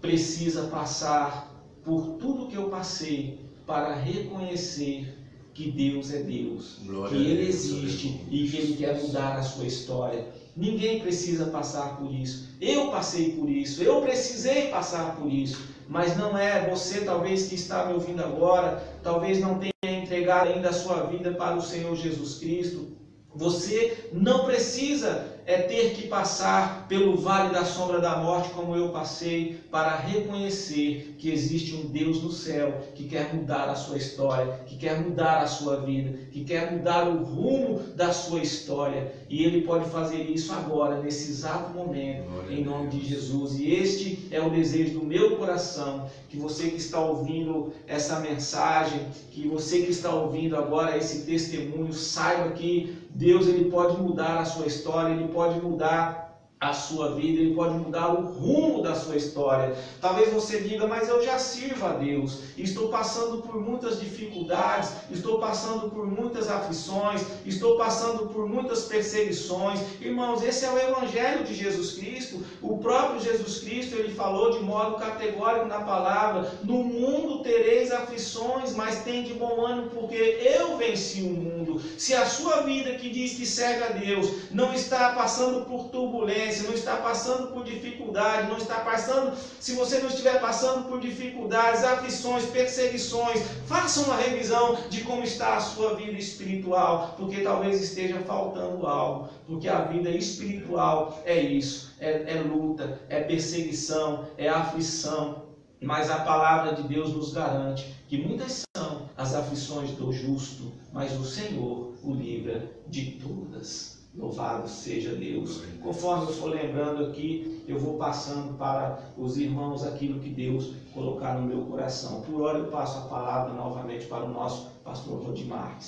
precisa passar por tudo que eu passei para reconhecer que Deus é Deus, que Ele existe e que Ele quer mudar a sua história. Ninguém precisa passar por isso. Eu passei por isso, eu precisei passar por isso. Mas não é você, talvez, que está me ouvindo agora, talvez não tenha entregado ainda a sua vida para o Senhor Jesus Cristo. Você não precisa ter que passar pelo vale da sombra da morte como eu passei, para reconhecer que existe um Deus no céu que quer mudar a sua história, que quer mudar a sua vida, que quer mudar o rumo da sua história. E Ele pode fazer isso agora, nesse exato momento, em nome de Jesus. E este é o desejo do meu coração, que você que está ouvindo essa mensagem, que você que está ouvindo agora esse testemunho, saiba que Deus ele pode mudar a sua história, Ele pode mudar a sua vida, Ele pode mudar o rumo da sua história. Talvez você diga: mas eu já sirvo a Deus, estou passando por muitas dificuldades, estou passando por muitas aflições, estou passando por muitas perseguições. Irmãos, esse é o Evangelho de Jesus Cristo. O próprio Jesus Cristo, Ele falou de modo categórico na palavra: no mundo tereis aflições, mas tende bom ânimo, porque eu venci o mundo. Se a sua vida que diz que serve a Deus não está passando por turbulência, não está passando por dificuldade, não está passando, se você não estiver passando por dificuldades, aflições, perseguições, faça uma revisão de como está a sua vida espiritual, porque talvez esteja faltando algo, porque a vida espiritual é isso, é luta, é perseguição, é aflição, mas a palavra de Deus nos garante que muitas são as aflições do justo, mas o Senhor o livra de todas. Louvado seja Deus. Conforme eu for lembrando aqui, eu vou passando para os irmãos aquilo que Deus colocar no meu coração. Por hora eu passo a palavra novamente para o nosso pastor Rodimar.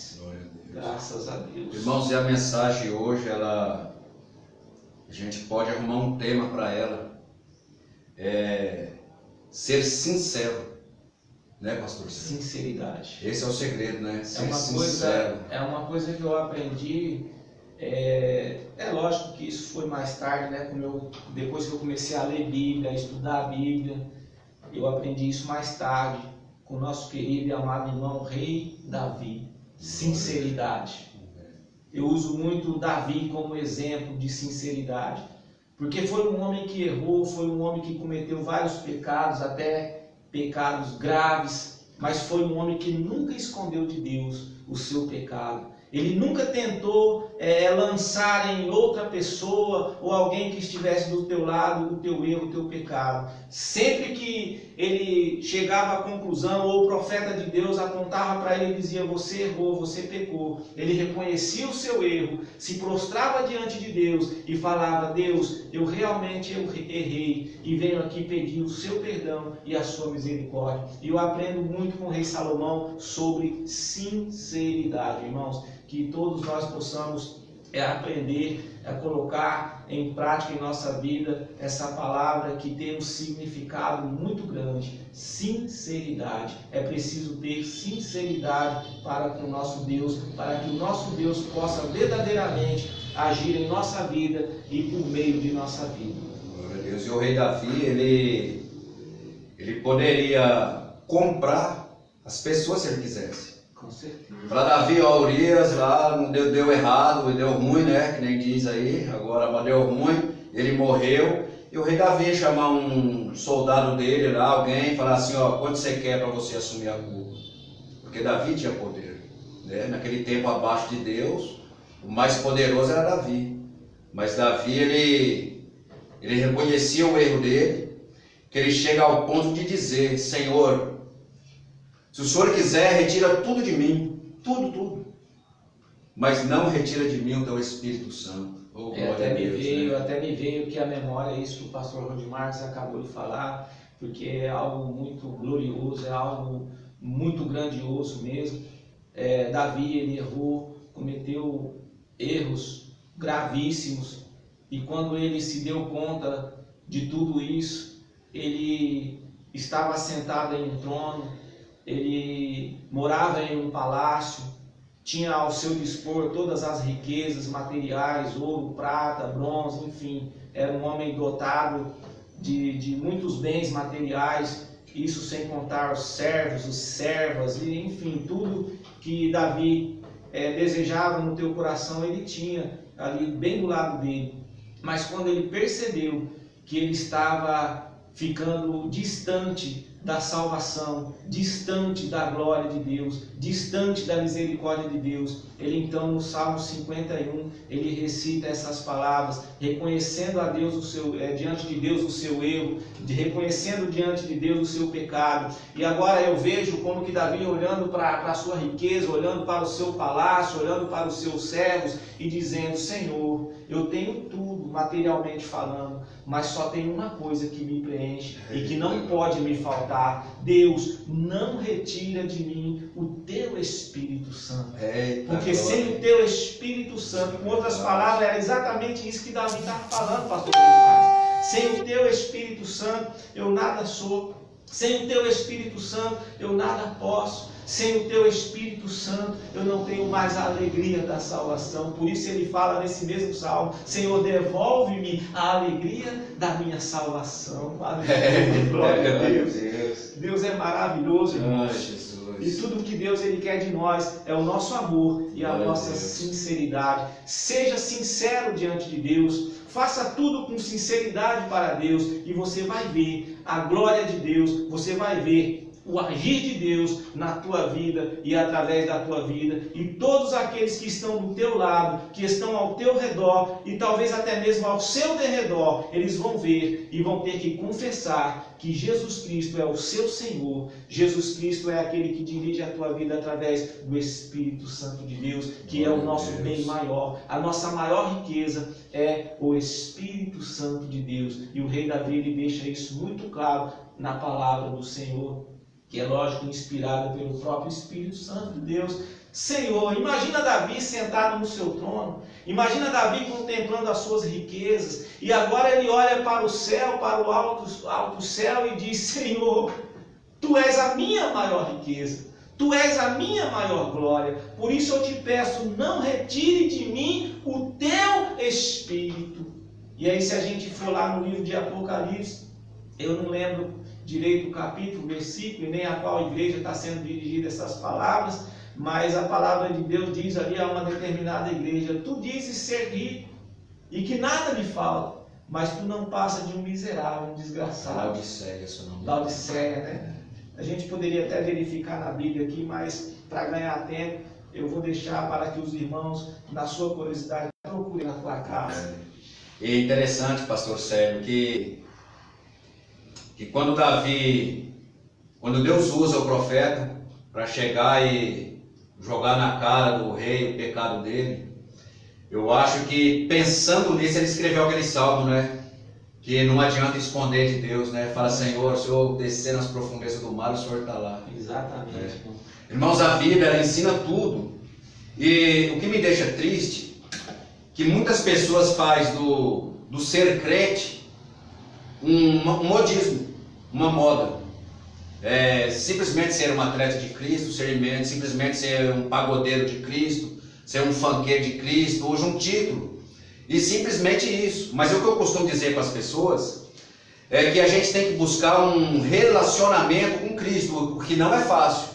Graças a Deus. Irmãos, e a mensagem hoje, a gente pode arrumar um tema para ela. Ser sincero. Né, pastor? Sinceridade. Esse é o segredo, né? Ser sincero. É uma coisa que eu aprendi. É lógico que isso foi mais tarde, né? Depois que eu comecei a ler Bíblia, a estudar a Bíblia, eu aprendi isso mais tarde com o nosso querido e amado irmão Rei Davi. Sinceridade. eu uso muito Davi como exemplo de sinceridade, porque foi um homem que errou, foi um homem que cometeu vários pecados, até pecados graves, mas foi um homem que nunca escondeu de Deus o seu pecado. Ele nunca tentou lançar em outra pessoa ou alguém que estivesse do teu lado o teu erro, o teu pecado. Sempre que ele chegava à conclusão, ou o profeta de Deus apontava para ele e dizia: você errou, você pecou, ele reconhecia o seu erro, se prostrava diante de Deus e falava: Deus, eu realmente errei e venho aqui pedir o seu perdão e a sua misericórdia. E eu aprendo muito com o rei Salomão sobre sinceridade, irmãos. Que todos nós possamos aprender a colocar em prática em nossa vida essa palavra que tem um significado muito grande: sinceridade. É preciso ter sinceridade para com o nosso Deus, para que o nosso Deus possa verdadeiramente agir em nossa vida e por meio de nossa vida. Glória a Deus. E o rei Davi, ele poderia comprar as pessoas se ele quisesse. Com certeza. Para Davi, ó, Urias lá, não deu errado, deu ruim, né? Que nem diz aí, agora mas deu ruim, ele morreu. E o rei Davi ia chamar um soldado dele lá, alguém, e falar assim: ó, quanto você quer para você assumir a culpa? Porque Davi tinha poder, né? Naquele tempo, abaixo de Deus, o mais poderoso era Davi. Mas Davi, ele reconhecia o erro dele, que ele chega ao ponto de dizer: Senhor, se o Senhor quiser, retira tudo de mim, tudo, mas não retira de mim o teu Espírito Santo. Oh, até me veio que a memória, isso que o pastor Rodimar acabou de falar, porque é algo muito glorioso, é algo muito grandioso mesmo. Davi, ele errou, cometeu erros gravíssimos, e quando ele se deu conta de tudo isso, ele estava sentado em um trono, ele morava em um palácio, tinha ao seu dispor todas as riquezas materiais, ouro, prata, bronze, enfim, era um homem dotado de muitos bens materiais, isso sem contar os servos, os servas, e enfim, tudo que Davi desejava no teu coração, ele tinha ali bem do lado dele. Mas quando ele percebeu que ele estava ficando distante da salvação, distante da glória de Deus, distante da misericórdia de Deus, ele então no Salmo 51, ele recita essas palavras, reconhecendo a Deus diante de Deus o seu erro, reconhecendo diante de Deus o seu pecado. E agora eu vejo como que Davi, olhando para a sua riqueza, olhando para o seu palácio, olhando para os seus servos e dizendo: Senhor, eu tenho tudo materialmente falando, mas só tem uma coisa que me preenche e que não pode me faltar. Deus, não retira de mim o teu Espírito Santo. Porque sem o teu Espírito Santo, com outras palavras, era exatamente isso que Davi estava falando, pastor Pedro. Sem o teu Espírito Santo, eu nada sou. Sem o teu Espírito Santo, eu nada posso. Sem o teu Espírito Santo, eu não tenho mais a alegria da salvação. Por isso ele fala nesse mesmo salmo: Senhor, devolve-me a alegria da minha salvação. Aleluia, glória a Deus. Deus é maravilhoso, irmãos. E tudo que Deus ele quer de nós é o nosso amor e a nossa sinceridade. Seja sincero diante de Deus. Faça tudo com sinceridade para Deus e você vai ver a glória de Deus, você vai ver o agir de Deus na tua vida e através da tua vida, e todos aqueles que estão do teu lado, que estão ao teu redor e talvez até mesmo ao seu derredor, eles vão ver e vão ter que confessar que Jesus Cristo é o seu Senhor. Jesus Cristo é aquele que dirige a tua vida através do Espírito Santo de Deus, que é o nosso bem maior. A nossa maior riqueza é o Espírito Santo de Deus, e o rei Davi ele deixa isso muito claro na palavra do Senhor, que é lógico inspirada pelo próprio Espírito Santo de Deus. Senhor, imagina Davi sentado no seu trono, imagina Davi contemplando as suas riquezas, e agora ele olha para o céu, para o alto céu e diz: Senhor, Tu és a minha maior riqueza, Tu és a minha maior glória, por isso eu te peço, não retire de mim o Teu Espírito. E aí, se a gente for lá no livro de Apocalipse, eu não lembro direito o capítulo, o versículo, e nem a qual igreja está sendo dirigida essas palavras, Mas a palavra de Deus diz ali a uma determinada igreja: tu dizes ser rico e que nada lhe falta, mas tu não passa de um miserável, um desgraçado. Laodiceia, seu nome. Laodiceia, né? A gente poderia até verificar na Bíblia aqui, mas para ganhar tempo, eu vou deixar para que os irmãos, na sua curiosidade, procurem na tua casa. E é interessante, pastor Sérgio, que quando Deus usa o profeta para chegar e jogar na cara do rei o pecado dele, eu acho que pensando nisso ele escreveu aquele salmo, né? Que não adianta esconder de Deus, né? Fala: Senhor, se eu descer nas profundezas do mar, o Senhor está lá. Exatamente. Irmãos, a Bíblia ela ensina tudo. E o que me deixa triste, que muitas pessoas fazem do ser crente um modismo, uma moda. Simplesmente ser um atleta de Cristo, simplesmente ser um pagodeiro de Cristo, ser um funkeiro de Cristo, hoje um título. E simplesmente isso. Mas o que eu costumo dizer para as pessoas é que a gente tem que buscar um relacionamento com Cristo, o que não é fácil,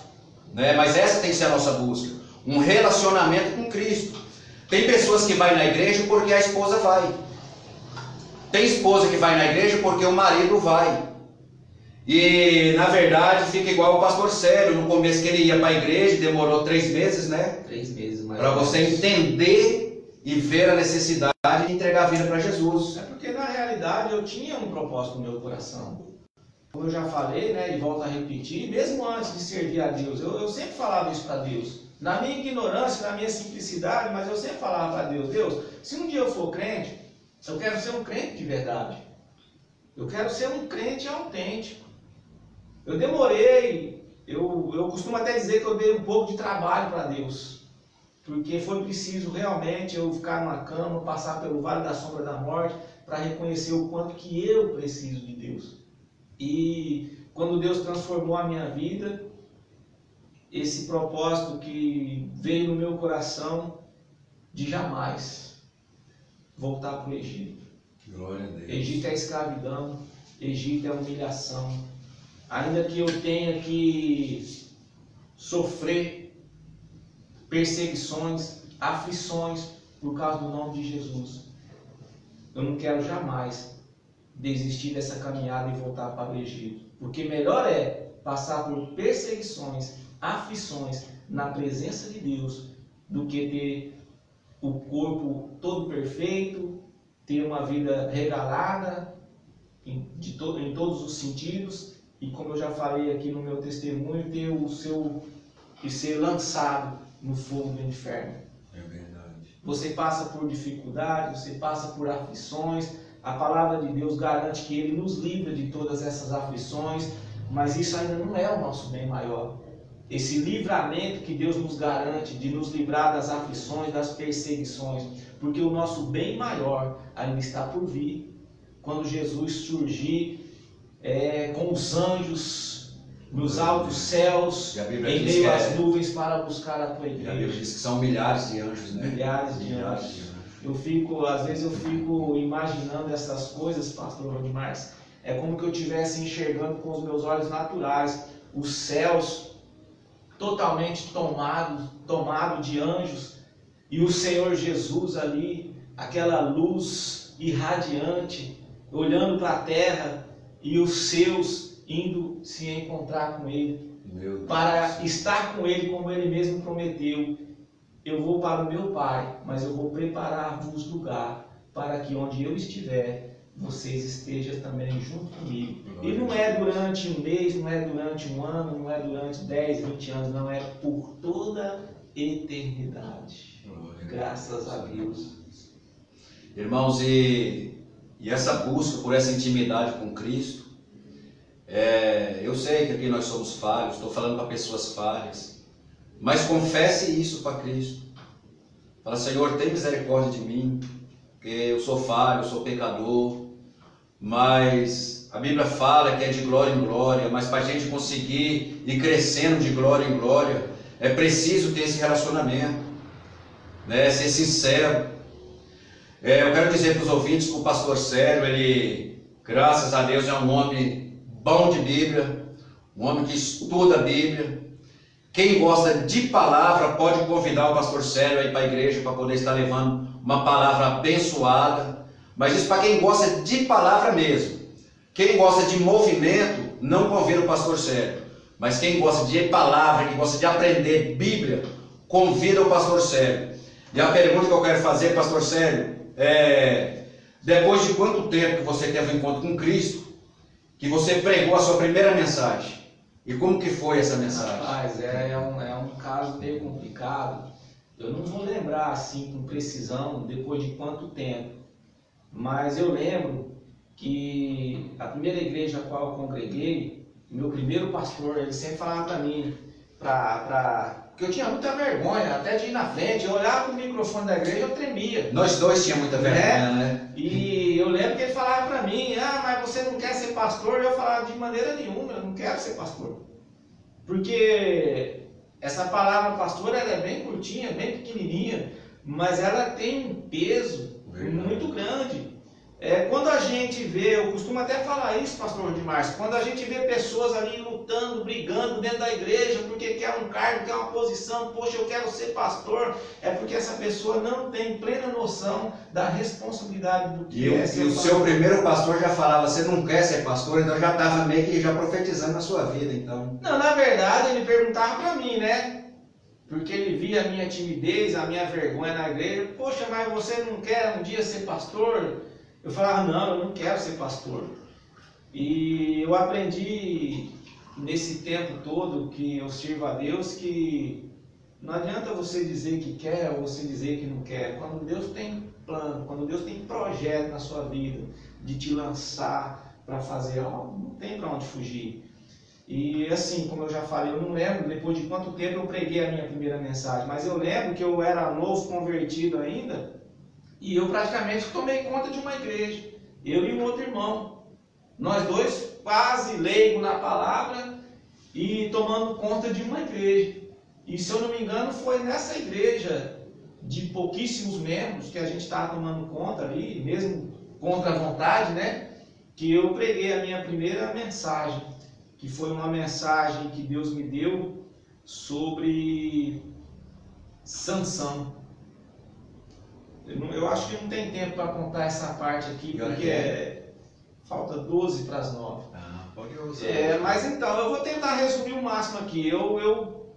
né? Mas essa tem que ser a nossa busca, um relacionamento com Cristo. Tem pessoas que vão na igreja porque a esposa vai. Tem esposa que vai na igreja porque o marido vai. E na verdade fica igual o pastor Sérgio, no começo que ele ia para a igreja, demorou 3 meses, né? 3 meses mais. Para você entender e ver a necessidade de entregar a vida para Jesus. É porque na realidade eu tinha um propósito no meu coração. Como eu já falei, né, e volto a repetir, mesmo antes de servir a Deus, eu sempre falava isso para Deus. Na minha ignorância, na minha simplicidade, mas eu sempre falava para Deus: Deus, se um dia eu for crente, eu quero ser um crente de verdade. Eu quero ser um crente autêntico. Eu demorei, eu costumo até dizer que eu dei um pouco de trabalho para Deus. Porque foi preciso realmente eu ficar numa cama, passar pelo vale da sombra da morte, para reconhecer o quanto que eu preciso de Deus. E quando Deus transformou a minha vida, esse propósito que veio no meu coração de jamais voltar para o Egito. Glória a Deus. Egito é escravidão, Egito é humilhação. Ainda que eu tenha que sofrer perseguições, aflições por causa do nome de Jesus, eu não quero jamais desistir dessa caminhada e voltar para o Egito, porque melhor é passar por perseguições, aflições na presença de Deus, do que ter o corpo todo perfeito, ter uma vida regalada em todos os sentidos, e como eu já falei aqui no meu testemunho, ter e ser lançado no fogo do inferno. É verdade. Você passa por dificuldades, você passa por aflições. A palavra de Deus garante que Ele nos livra de todas essas aflições, mas isso ainda não é o nosso bem maior. Esse livramento que Deus nos garante de nos livrar das aflições, das perseguições, porque o nosso bem maior ainda está por vir. Quando Jesus surgir com os anjos nos altos céus, em meio às nuvens, para buscar a tua igreja. A Bíblia diz que são milhares de anjos, né? Milhares de anjos. Às vezes eu fico imaginando essas coisas, pastor Rodimar. É como que eu estivesse enxergando com os meus olhos naturais os céus totalmente tomado de anjos, e o Senhor Jesus ali, aquela luz irradiante, olhando para a terra, e os seus indo se encontrar com Ele, para estar com Ele como Ele mesmo prometeu. Eu vou para o meu Pai, mas eu vou preparar-vos lugar, para que onde eu estiver, vocês estejam também junto comigo. E não é durante um mês, não é durante um ano, não é durante 10, 20 anos, não, é por toda eternidade. Graças a Deus. Irmãos, e essa busca por essa intimidade com Cristo, eu sei que aqui nós somos falhos, estou falando para pessoas falhas, mas confesse isso para Cristo. Fala: Senhor, tem misericórdia de mim, porque eu sou falho, eu sou pecador, mas a Bíblia fala que é de glória em glória, mas para a gente conseguir ir crescendo de glória em glória, é preciso ter esse relacionamento, né? Ser sincero. Eu quero dizer para os ouvintes que o pastor Sérgio, ele, graças a Deus, é um homem bom de Bíblia, um homem que estuda a Bíblia, Quem gosta de palavra pode convidar o pastor Célio aí para a igreja para poder estar levando uma palavra abençoada. Mas isso para quem gosta de palavra mesmo. Quem gosta de movimento não convida o pastor Célio. Mas quem gosta de palavra, quem gosta de aprender Bíblia, convida o pastor Célio. E a pergunta que eu quero fazer, pastor Célio, é: depois de quanto tempo que você teve um encontro com Cristo, que você pregou a sua primeira mensagem? E como que foi essa mensagem? Rapaz, é um caso meio complicado. Eu não vou lembrar assim com precisão depois de quanto tempo. Mas eu lembro que a primeira igreja a qual eu congreguei, meu primeiro pastor, ele sempre falava para mim, porque eu tinha muita vergonha, até de ir na frente, eu olhava para o microfone da igreja, eu tremia. Nós dois tínhamos muita vergonha, né? E eu lembro que ele falava para mim, mas você não quer ser pastor? Eu falava, de maneira nenhuma, eu não quero ser pastor. Porque essa palavra pastor, ela é bem curtinha, bem pequenininha, mas ela tem um peso muito grande. Quando a gente vê, eu costumo até falar isso, pastor Rodimar, quando a gente vê pessoas ali lutando, brigando dentro da igreja, porque quer um cargo, quer uma posição, poxa, eu quero ser pastor, é porque essa pessoa não tem plena noção da responsabilidade do que é ser pastor. E o seu primeiro pastor já falava, você não quer ser pastor, então já estava meio que já profetizando na sua vida, então. Não, na verdade ele perguntava para mim, né? Porque ele via a minha timidez, a minha vergonha na igreja, poxa, mas você não quer um dia ser pastor? Eu falava, não, eu não quero ser pastor. E eu aprendi nesse tempo todo que eu sirvo a Deus que não adianta você dizer que quer ou você dizer que não quer. Quando Deus tem plano, quando Deus tem projeto na sua vida de te lançar para fazer algo, não tem para onde fugir. E assim, como eu já falei, eu não lembro depois de quanto tempo eu preguei a minha primeira mensagem, mas eu lembro que eu era novo, convertido ainda, e eu praticamente tomei conta de uma igreja, eu e um outro irmão, nós dois quase leigos na palavra e tomando conta de uma igreja. E se eu não me engano foi nessa igreja de pouquíssimos membros que a gente estava tomando conta ali, mesmo contra a vontade, né? Que eu preguei a minha primeira mensagem, que foi uma mensagem que Deus me deu sobre Sansão. Eu acho que não tem tempo para contar essa parte aqui, porque falta 12 para as 9. Pode usar. Mas então, eu vou tentar resumir o máximo aqui.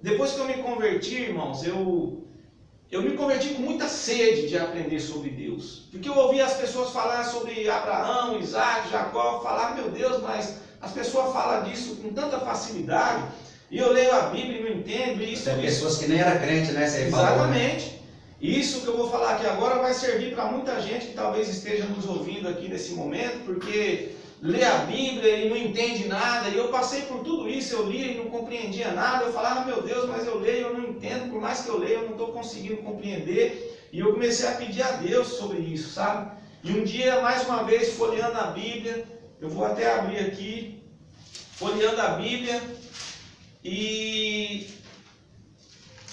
Depois que eu me converti, irmãos, eu me converti com muita sede de aprender sobre Deus. Porque eu ouvia as pessoas falar sobre Abraão, Isaac, Jacó, falar, meu Deus, mas as pessoas falam disso com tanta facilidade, e eu leio a Bíblia e não entendo isso. Tem pessoas que nem eram crentes, né? Exatamente. Isso que eu vou falar aqui agora vai servir para muita gente que talvez esteja nos ouvindo aqui nesse momento, porque lê a Bíblia e não entende nada, e eu passei por tudo isso, eu lia e não compreendia nada, eu falava, meu Deus, mas eu leio e eu não entendo, por mais que eu leia eu não estou conseguindo compreender, e eu comecei a pedir a Deus sobre isso, sabe? E um dia, mais uma vez, folheando a Bíblia, eu vou até abrir aqui, folheando a Bíblia, e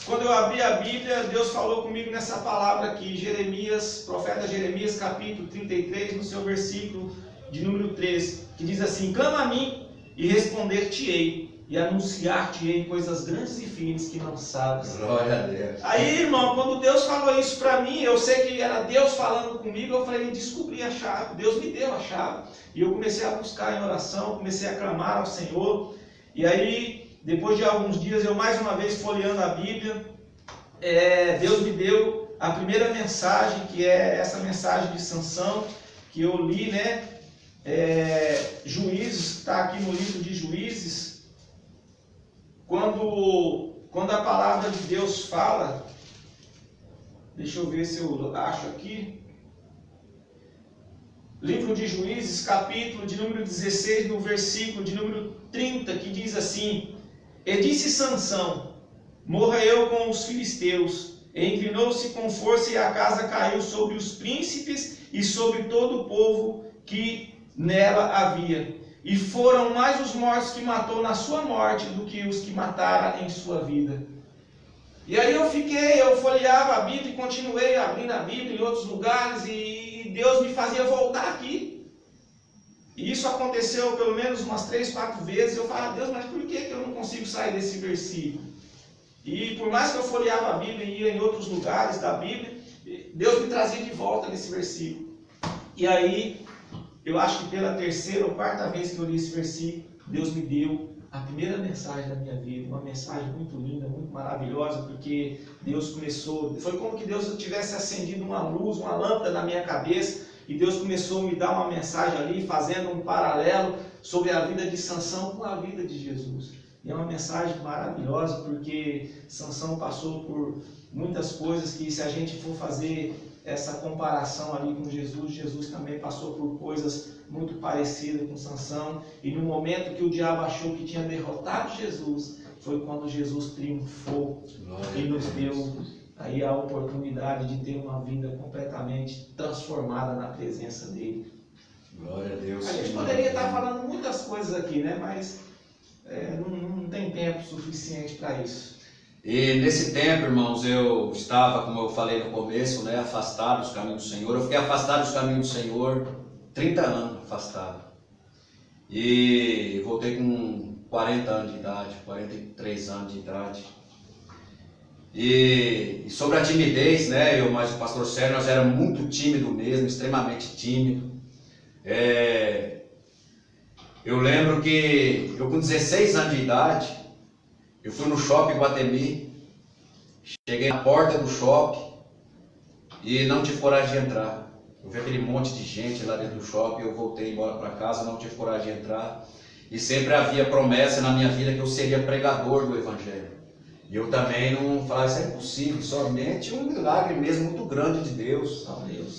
quando eu abri a Bíblia, Deus falou comigo nessa palavra aqui, Jeremias, profeta Jeremias, capítulo 33, no seu versículo de número 13, que diz assim, clama a mim e responder-te-ei, e anunciar-te-ei coisas grandes e firmes que não sabes. Glória a Deus. Aí, irmão, quando Deus falou isso para mim, eu sei que era Deus falando comigo, eu falei, descobri a chave, Deus me deu a chave, e eu comecei a buscar em oração, comecei a clamar ao Senhor, e aí, depois de alguns dias, eu mais uma vez folheando a Bíblia, Deus me deu a primeira mensagem, que é essa mensagem de Sansão, que eu li, né? Juízes, está aqui no livro de Juízes, quando a palavra de Deus fala, deixa eu ver se eu acho aqui, livro de Juízes, capítulo de número 16, no versículo de número 30, que diz assim, e disse Sansão, morra eu com os filisteus, e inclinou-se com força e a casa caiu sobre os príncipes e sobre todo o povo que nela havia. E foram mais os mortos que matou na sua morte do que os que mataram em sua vida. E aí eu folheava a Bíblia e continuei abrindo a Bíblia em outros lugares e Deus me fazia voltar aqui. E isso aconteceu pelo menos umas 3, 4 vezes. Eu falava, Deus, mas por que eu não consigo sair desse versículo? E por mais que eu folheava a Bíblia e ia em outros lugares da Bíblia, Deus me trazia de volta nesse versículo. E aí, eu acho que pela terceira ou quarta vez que eu li esse versículo, Deus me deu a primeira mensagem da minha vida, uma mensagem muito linda, muito maravilhosa, porque Deus começou, foi como que Deus tivesse acendido uma luz, uma lâmpada na minha cabeça, e Deus começou a me dar uma mensagem ali, fazendo um paralelo sobre a vida de Sansão com a vida de Jesus. E é uma mensagem maravilhosa, porque Sansão passou por muitas coisas que, se a gente for fazer essa comparação ali com Jesus, Jesus também passou por coisas muito parecidas com Sansão. E no momento que o diabo achou que tinha derrotado Jesus, foi quando Jesus triunfou e nos deu aí a oportunidade de ter uma vida completamente transformada na presença dele. Glória a Deus. A gente poderia estar falando muitas coisas aqui, né? Mas não tem tempo suficiente para isso. E nesse tempo, irmãos, eu estava, como eu falei no começo, né, afastado dos caminhos do Senhor. Eu fiquei afastado dos caminhos do Senhor 30 anos afastado. E voltei com 40 anos de idade, 43 anos de idade. E sobre a timidez, né, eu mais o pastor Sérgio, nós éramos muito tímidos mesmo, extremamente tímidos. Eu lembro que eu com 16 anos de idade, eu fui no shopping Guatemi, cheguei na porta do shopping e não tive coragem de entrar. Eu vi aquele monte de gente lá dentro do shopping, eu voltei embora para casa, não tive coragem de entrar. E sempre havia promessa na minha vida que eu seria pregador do Evangelho. E eu também não falava, isso é impossível, somente um milagre mesmo muito grande de Deus.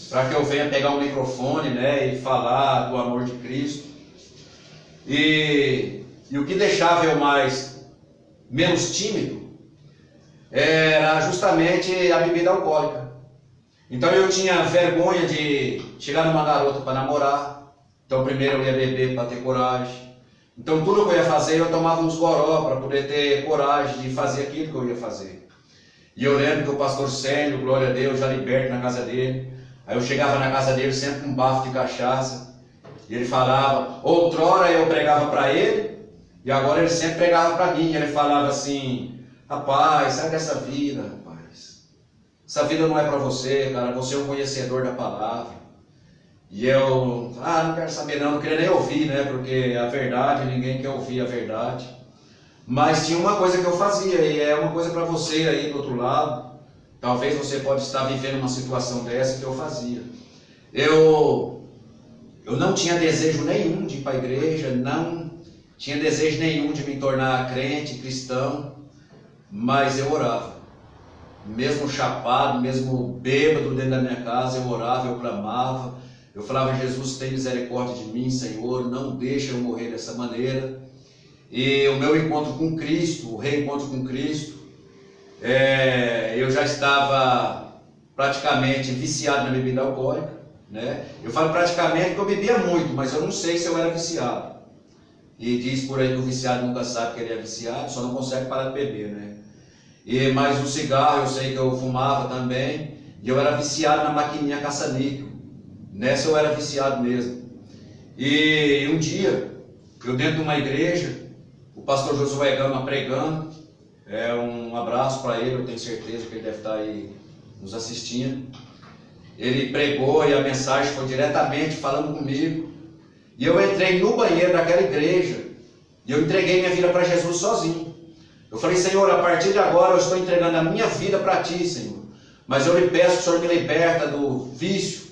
Para que eu venha pegar um microfone, né, e falar do amor de Cristo. E o que deixava eu menos tímido era justamente a bebida alcoólica. Então eu tinha vergonha de chegar numa garota para namorar. Então primeiro eu ia beber para ter coragem. Então tudo que eu ia fazer eu tomava uns goró para poder ter coragem de fazer aquilo que eu ia fazer. E eu lembro que o pastor Sérgio, glória a Deus, já liberto na casa dele. Aí eu chegava na casa dele sempre com um bafo de cachaça. E ele falava, outrora eu pregava para ele, e agora ele sempre pregava para mim. Ele falava assim, rapaz, sai dessa vida, rapaz. Essa vida não é para você, cara, você é um conhecedor da palavra. E eu, não quero saber não queria nem ouvir, né, porque a verdade, ninguém quer ouvir a verdade. Mas tinha uma coisa que eu fazia, e é uma coisa para você aí do outro lado. Talvez você pode estar vivendo uma situação dessa que eu fazia. Eu não tinha desejo nenhum de ir para a igreja, não tinha desejo nenhum de me tornar crente, cristão, mas eu orava. Mesmo chapado, mesmo bêbado dentro da minha casa, eu orava, eu clamava. Eu falava, Jesus, tem misericórdia de mim, Senhor, não deixa eu morrer dessa maneira. E o meu encontro com Cristo, o reencontro com Cristo, eu já estava praticamente viciado na bebida alcoólica, né? Eu falo praticamente porque eu bebia muito, mas eu não sei se eu era viciado. E diz por aí que o viciado nunca sabe que ele é viciado, só não consegue parar de beber, né? Mas o cigarro eu sei que eu fumava também, e eu era viciado na maquininha caça-níquel. Nessa eu era viciado mesmo. E um dia, eu dentro de uma igreja, o pastor Josué Gama pregando, um abraço para ele, eu tenho certeza que ele deve estar aí nos assistindo. Ele pregou e a mensagem foi diretamente falando comigo. E eu entrei no banheiro daquela igreja e eu entreguei minha vida para Jesus sozinho. Eu falei, Senhor, a partir de agora eu estou entregando a minha vida para Ti, Senhor. Mas eu lhe peço que o Senhor me liberta do vício,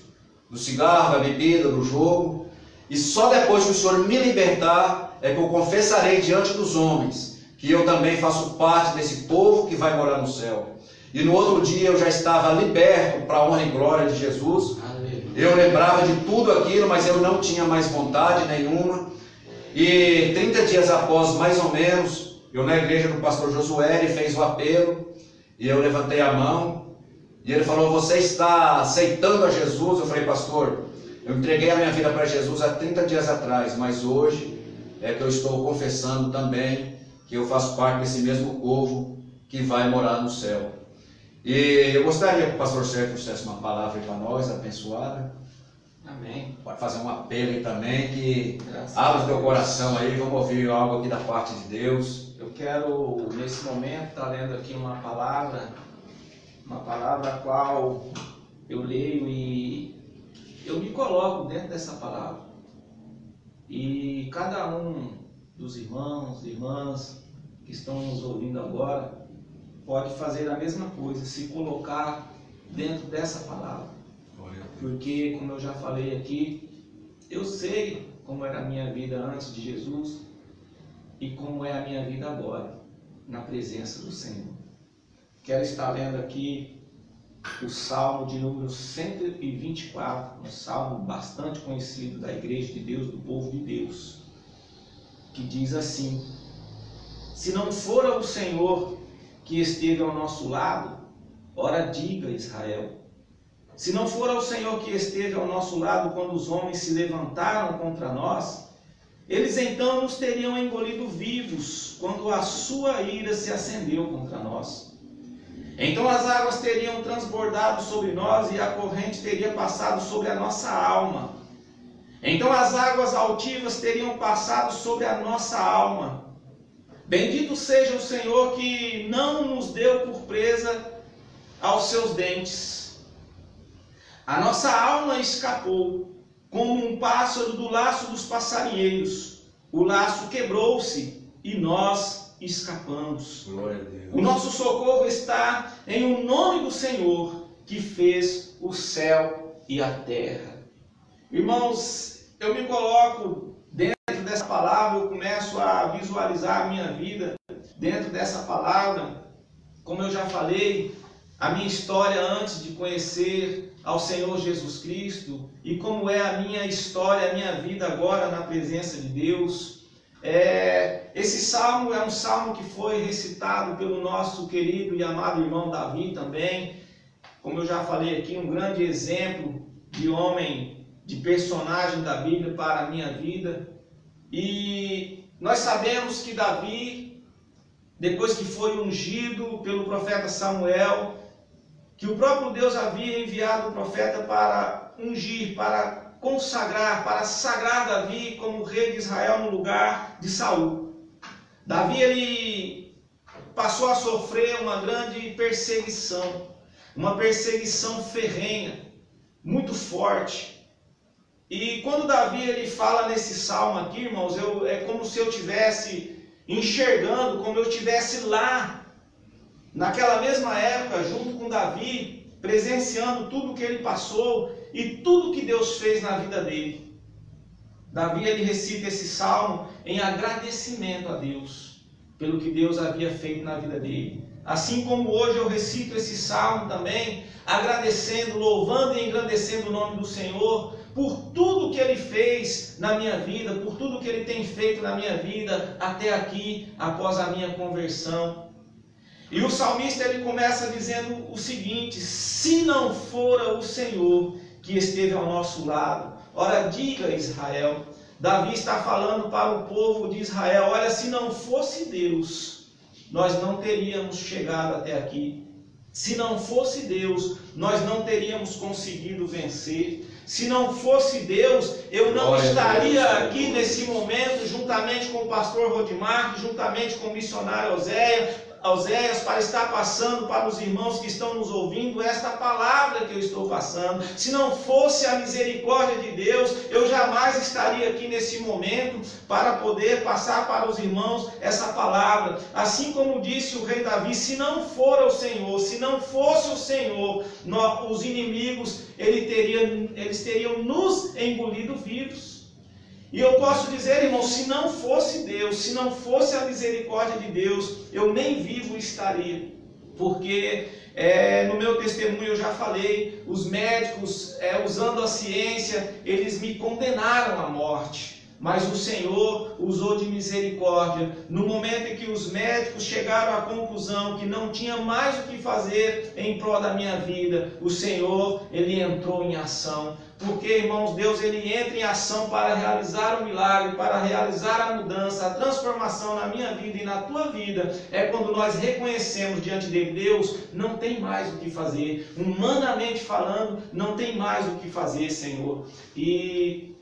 do cigarro, da bebida, do jogo. E só depois que o Senhor me libertar é que eu confessarei diante dos homens que eu também faço parte desse povo que vai morar no céu. E no outro dia eu já estava liberto para a honra e glória de Jesus. Eu lembrava de tudo aquilo, mas eu não tinha mais vontade nenhuma. E 30 dias após, mais ou menos, eu na igreja do pastor Josué, ele fez o apelo, e eu levantei a mão, e ele falou, você está aceitando a Jesus? Eu falei, pastor, eu entreguei a minha vida para Jesus há 30 dias atrás, mas hoje é que eu estou confessando também que eu faço parte desse mesmo povo que vai morar no céu. E eu gostaria que o pastor Sérgio trouxesse uma palavra para nós, abençoada. Amém. Pode fazer um apelo aí também, que Graças abra a o teu Deus. coração aí, vamos ouvir algo aqui da parte de Deus. Eu quero, nesse momento, estar lendo aqui uma palavra a qual eu leio e eu me coloco dentro dessa palavra. E cada um dos irmãos e irmãs que estão nos ouvindo agora pode fazer a mesma coisa, se colocar dentro dessa palavra. Porque, como eu já falei aqui, eu sei como era a minha vida antes de Jesus e como é a minha vida agora, na presença do Senhor. Quero estar lendo aqui o Salmo de número 124, um salmo bastante conhecido da Igreja de Deus, do povo de Deus, que diz assim: se não fora o Senhor que esteve ao nosso lado, ora diga Israel. Se não fora o Senhor que esteve ao nosso lado quando os homens se levantaram contra nós, eles então nos teriam engolido vivos quando a sua ira se acendeu contra nós. Então as águas teriam transbordado sobre nós e a corrente teria passado sobre a nossa alma. Então as águas altivas teriam passado sobre a nossa alma. Bendito seja o Senhor que não nos deu por presa aos seus dentes. A nossa alma escapou, como um pássaro do laço dos passarinheiros. O laço quebrou-se e nós escapamos. Glória a Deus. O nosso socorro está em o nome do Senhor, que fez o céu e a terra. Irmãos, eu me coloco dentro dessa palavra, eu começo a visualizar a minha vida dentro dessa palavra. Como eu já falei, a minha história antes de conhecer ao Senhor Jesus Cristo e como é a minha história, a minha vida agora na presença de Deus. Esse salmo é um salmo que foi recitado pelo nosso querido e amado irmão Davi também. Como eu já falei aqui, um grande exemplo de homem, de personagem da Bíblia para a minha vida. E nós sabemos que Davi, depois que foi ungido pelo profeta Samuel, que o próprio Deus havia enviado o profeta para ungir, para consagrar, para sagrar Davi como rei de Israel no lugar de Saul. Davi, ele passou a sofrer uma grande perseguição, uma perseguição ferrenha, muito forte. E quando Davi ele fala nesse salmo aqui, irmãos, é como se eu estivesse enxergando, como eu estivesse lá, naquela mesma época, junto com Davi, presenciando tudo que ele passou e tudo que Deus fez na vida dele. Davi ele recita esse salmo em agradecimento a Deus, pelo que Deus havia feito na vida dele. Assim como hoje eu recito esse salmo também, agradecendo, louvando e engrandecendo o nome do Senhor, por tudo que Ele fez na minha vida, por tudo que Ele tem feito na minha vida, até aqui, após a minha conversão. E o salmista ele começa dizendo o seguinte: se não fora o Senhor que esteve ao nosso lado, ora diga Israel. Davi está falando para o povo de Israel: olha, se não fosse Deus, nós não teríamos chegado até aqui. Se não fosse Deus, nós não teríamos conseguido vencer. Se não fosse Deus, eu não estaria aqui nesse momento, juntamente com o pastor Rodimar, juntamente com o missionário Oséias, para estar passando para os irmãos que estão nos ouvindo esta palavra que eu estou passando. Se não fosse a misericórdia de Deus, eu jamais estaria aqui nesse momento para poder passar para os irmãos essa palavra. Assim como disse o rei Davi: se não for o Senhor, se não fosse o Senhor, os inimigos eles teriam nos engolido vivos. E eu posso dizer, irmão, se não fosse Deus, se não fosse a misericórdia de Deus, eu nem vivo estaria. Porque no meu testemunho eu já falei, os médicos, usando a ciência, eles me condenaram à morte. Mas o Senhor usou de misericórdia. No momento em que os médicos chegaram à conclusão que não tinha mais o que fazer em prol da minha vida, o Senhor, Ele entrou em ação. Porque, irmãos, Deus ele entra em ação para realizar o milagre, para realizar a mudança, a transformação na minha vida e na tua vida. É quando nós reconhecemos diante dele, Deus, não tem mais o que fazer. Humanamente falando, não tem mais o que fazer, Senhor. E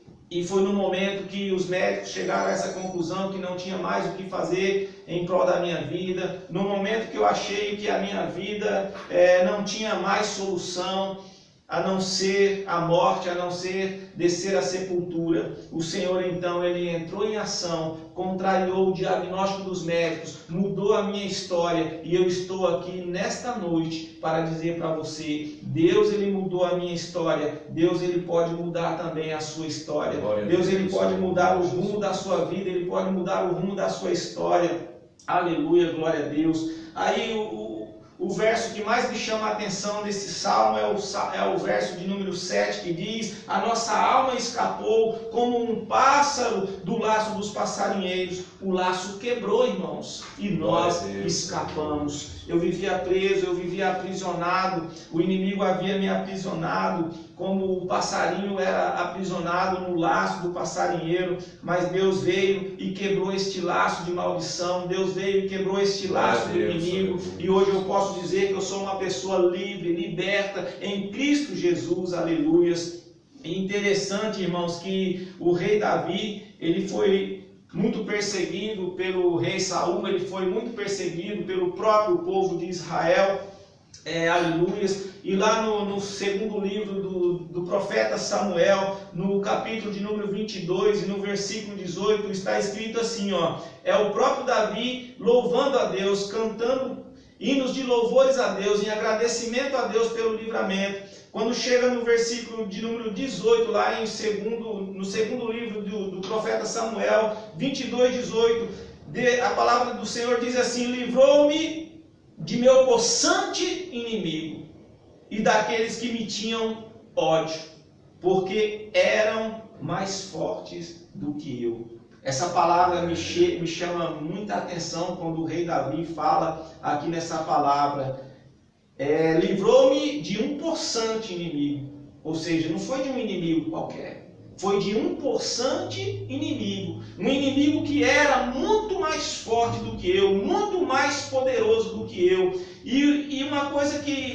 foi no momento que os médicos chegaram a essa conclusão que não tinha mais o que fazer em prol da minha vida. No momento que eu achei que a minha vida não tinha mais solução, a não ser a morte, a não ser descer à sepultura. O Senhor então ele entrou em ação, contrariou o diagnóstico dos médicos, mudou a minha história, e eu estou aqui nesta noite para dizer para você, Deus ele mudou a minha história, Deus ele pode mudar também a sua história. Deus ele pode mudar o rumo da sua vida, ele pode mudar o rumo da sua história. Aleluia, glória a Deus. Aí o verso que mais me chama a atenção desse salmo é o verso de número 7, que diz: a nossa alma escapou como um pássaro do laço dos passarinheiros. O laço quebrou, irmãos, e nós escapamos. Eu vivia preso, eu vivia aprisionado, o inimigo havia me aprisionado, como o passarinho era aprisionado no laço do passarinheiro, mas Deus veio e quebrou este laço de maldição, Deus veio e quebrou este laço do inimigo, e hoje eu posso dizer que eu sou uma pessoa livre, liberta em Cristo Jesus, aleluias. E interessante, irmãos, que o rei Davi, ele foi muito perseguido pelo rei Saul, ele foi muito perseguido pelo próprio povo de Israel, aleluias. E lá no segundo livro do profeta Samuel, no capítulo de número 22 e no versículo 18, está escrito assim, ó: é o próprio Davi louvando a Deus, cantando hinos de louvores a Deus, em agradecimento a Deus pelo livramento. Quando chega no versículo de número 18, lá no segundo livro do profeta Samuel, 22, 18, a palavra do Senhor diz assim: livrou-me de meu possante inimigo e daqueles que me tinham ódio, porque eram mais fortes do que eu. Essa palavra me chama muita atenção quando o rei Davi fala aqui nessa palavra. Livrou-me de um possante inimigo, ou seja, não foi de um inimigo qualquer, foi de um possante inimigo, um inimigo que era muito mais forte do que eu, muito mais poderoso do que eu. E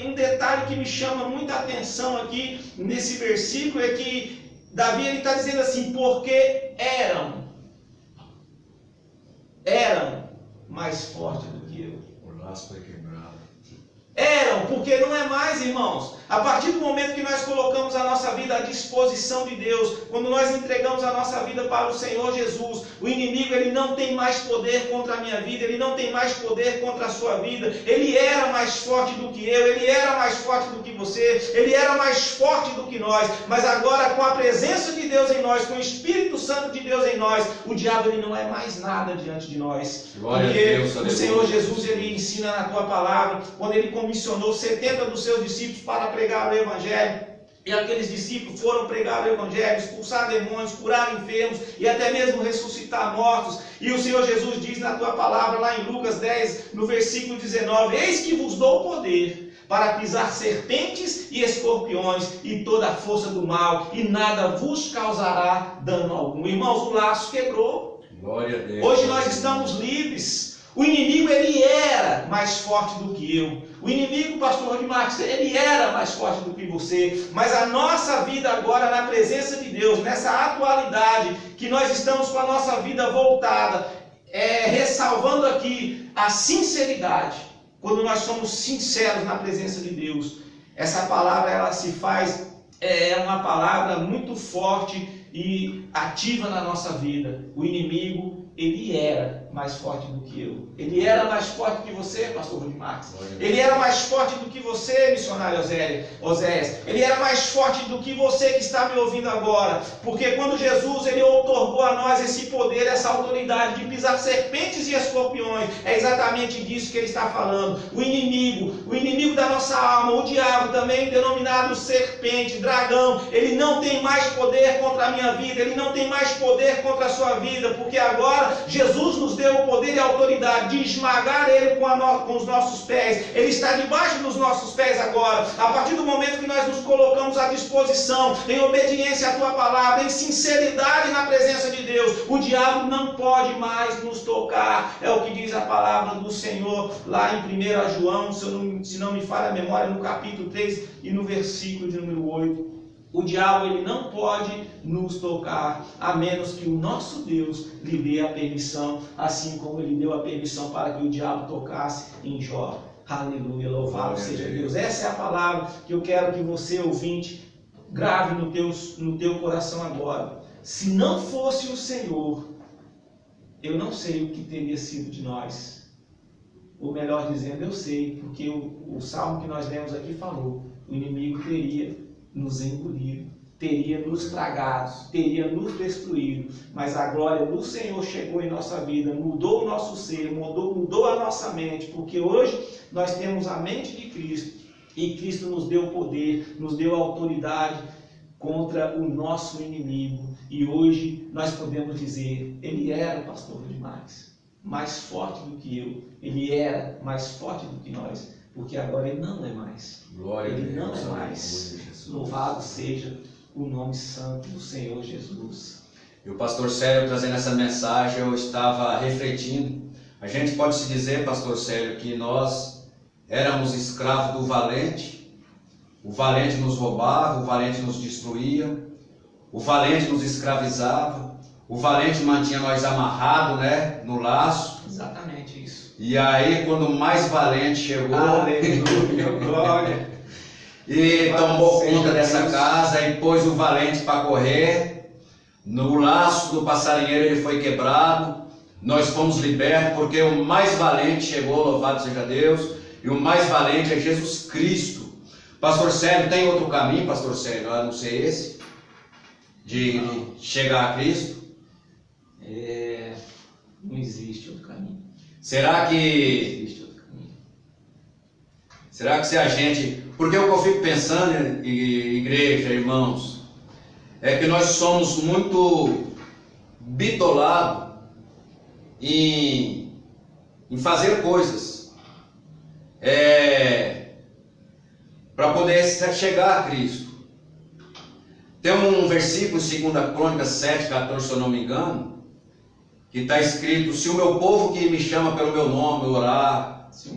um detalhe que me chama muita atenção aqui nesse versículo é que Davi está dizendo assim, porque eram mais fortes do que eu. O laço foi quebrado. Eram, porque não é mais, irmãos. A partir do momento que nós colocamos a nossa vida à disposição de Deus, quando nós entregamos a nossa vida para o Senhor Jesus, o inimigo ele não tem mais poder contra a minha vida, ele não tem mais poder contra a sua vida. Ele era mais forte do que eu, ele era mais forte do que você, ele era mais forte do que nós, mas agora com a presença de Deus em nós, com o Espírito Santo de Deus em nós, o diabo ele não é mais nada diante de nós. Glória porque a Deus, o Senhor Jesus ele ensina na tua palavra, quando ele comissionou 70 dos seus discípulos para pregar o Evangelho, e aqueles discípulos foram pregar o Evangelho, expulsar demônios, curar enfermos e até mesmo ressuscitar mortos. E o Senhor Jesus diz na tua palavra, lá em Lucas 10, no versículo 19, eis que vos dou poder para pisar serpentes e escorpiões e toda a força do mal, e nada vos causará dano algum. Irmãos, o laço quebrou. Glória a Deus. Hoje nós estamos livres. O inimigo ele era mais forte do que eu. O inimigo, pastor Rodimar, ele era mais forte do que você. Mas a nossa vida agora na presença de Deus, nessa atualidade que nós estamos com a nossa vida voltada, ressalvando aqui a sinceridade. Quando nós somos sinceros na presença de Deus, essa palavra ela se faz uma palavra muito forte e ativa na nossa vida. O inimigo ele era mais forte do que eu. Ele era mais forte que você, pastor Rodimar. Ele era mais forte do que você, missionário Oséias. Ele era mais forte do que você que está me ouvindo agora. Porque quando Jesus ele outorgou a nós esse poder, essa autoridade de pisar serpentes e escorpiões, é exatamente disso que ele está falando. O inimigo da nossa alma, o diabo, também denominado serpente, dragão, ele não tem mais poder contra a minha vida, ele não tem mais poder contra a sua vida, porque agora Jesus nos deu o poder e a autoridade de esmagar ele com os nossos pés. Ele está debaixo dos nossos pés agora. A partir do momento que nós nos colocamos à disposição, em obediência à tua palavra, em sinceridade na presença de Deus, o diabo não pode mais nos tocar. É o que diz a palavra do Senhor lá em 1 João, se não me falha a memória, no capítulo 3 e no versículo de número 8. O diabo ele não pode nos tocar, a menos que o nosso Deus lhe dê a permissão, assim como ele deu a permissão para que o diabo tocasse em Jó. Aleluia, louvado seja Deus. Essa é a palavra que eu quero que você, ouvinte, grave no teu coração agora. Se não fosse o Senhor, eu não sei o que teria sido de nós. Ou melhor dizendo, eu sei, porque o salmo que nós lemos aqui falou, o inimigo teria nos engolido, teria nos tragado, teria nos destruído, mas a glória do Senhor chegou em nossa vida, mudou o nosso ser, mudou a nossa mente, porque hoje nós temos a mente de Cristo, e Cristo nos deu poder, nos deu autoridade contra o nosso inimigo, e hoje nós podemos dizer, ele era o pastor demais, mais forte do que eu, ele era mais forte do que nós, porque agora ele não é mais. Glória ele a Deus, não é mais. Louvado seja o nome santo do Senhor Jesus. E o pastor Célio trazendo essa mensagem, eu estava refletindo. A gente pode se dizer, pastor Célio, que nós éramos escravos do valente. O valente nos roubava, o valente nos destruía, o valente nos escravizava, o valente mantinha nós amarrados, né, no laço. Exatamente isso. E aí, quando o mais valente chegou, aleluia, glória, e tomou conta dessa casa e pôs o valente para correr, no laço do passarinheiro ele foi quebrado, nós fomos libertos, porque o mais valente chegou, louvado seja Deus, e o mais valente é Jesus Cristo. Pastor Célio, tem outro caminho, pastor Célio, a não ser esse, de chegar a Cristo? Não existe outro caminho. Será que se a gente... Porque o que eu fico pensando, igreja, irmãos, é que nós somos muito bitolados em fazer coisas para poder chegar a Cristo. Tem um versículo em 2 Crônicas 7:14, se eu não me engano, que está escrito: se o meu povo que me chama pelo meu nome orar, se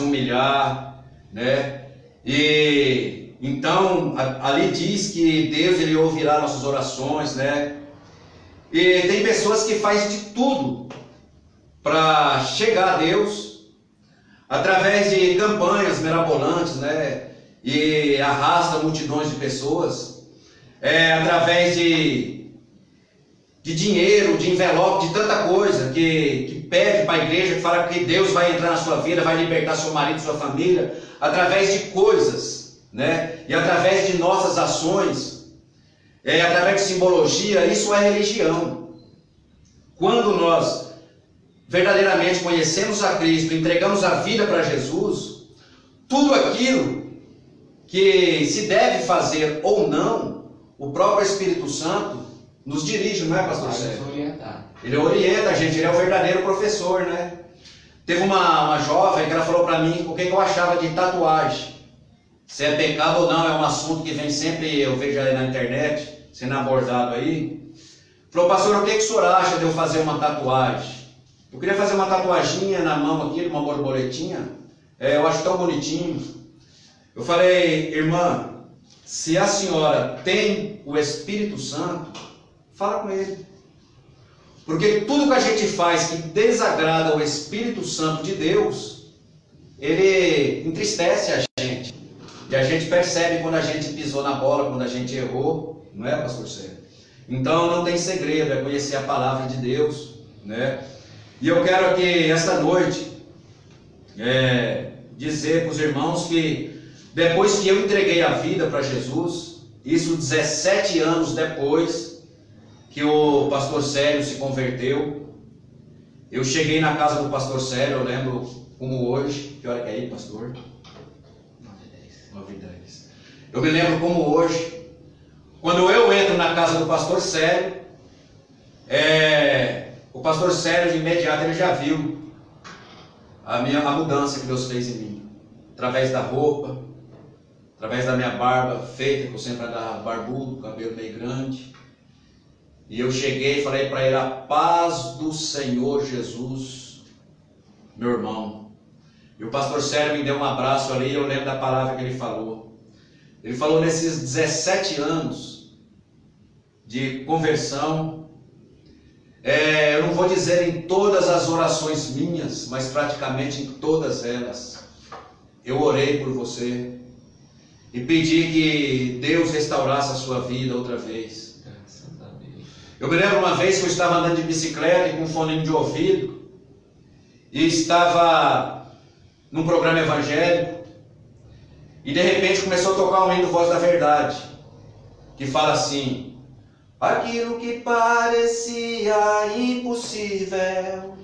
humilhar, né? E então ali diz que Deus ele ouvirá nossas orações, né? E tem pessoas que fazem de tudo para chegar a Deus através de campanhas mirabolantes, né? E arrasta multidões de pessoas, através de dinheiro, de envelope, de tanta coisa que pede para a igreja, que fala que Deus vai entrar na sua vida, vai libertar seu marido, sua família, através de coisas, né? E através de nossas ações, através de simbologia. Isso é religião. Quando nós verdadeiramente conhecemos a Cristo, entregamos a vida para Jesus, tudo aquilo que se deve fazer ou não, o próprio Espírito Santo nos dirige, não é, pastor Sérgio? Ele orienta a gente, ele é o verdadeiro professor, né? Teve uma jovem que ela falou para mim o que eu achava de tatuagem. Se é pecado ou não, é um assunto que vem sempre, eu vejo aí na internet, sendo abordado aí. Falou: pastor, o que o senhor acha de eu fazer uma tatuagem? Eu queria fazer uma tatuaginha na mão aqui, uma borboletinha. Eu acho tão bonitinho. Eu falei: irmã, se a senhora tem o Espírito Santo, fala com ele. Porque tudo que a gente faz que desagrada o Espírito Santo de Deus, ele entristece a gente. E a gente percebe quando a gente pisou na bola, quando a gente errou, não é, pastor Sérgio? Então não tem segredo, é conhecer a palavra de Deus, né? E eu quero aqui, esta noite, dizer para os irmãos que depois que eu entreguei a vida para Jesus, isso 17 anos depois que o pastor Célio se converteu, eu cheguei na casa do pastor Célio, eu lembro como hoje. Que hora que é aí, pastor? 9h10. Eu me lembro como hoje, quando eu entro na casa do pastor Célio, O pastor Sérgio, de imediato, ele já viu a mudança que Deus fez em mim. Através da roupa, através da minha barba feita, que eu sempre andava barbudo, cabelo meio grande. E eu cheguei e falei para ele: a paz do Senhor Jesus, meu irmão. E o pastor Sérgio me deu um abraço ali, e eu lembro da palavra que ele falou. Ele falou: nesses 17 anos de conversão, eu não vou dizer em todas as orações minhas, mas praticamente em todas elas, eu orei por você e pedi que Deus restaurasse a sua vida outra vez. Eu me lembro uma vez que eu estava andando de bicicleta e com um fone de ouvido, e estava num programa evangélico, e de repente começou a tocar um hino do Voz da Verdade, que fala assim: aquilo que parecia impossível,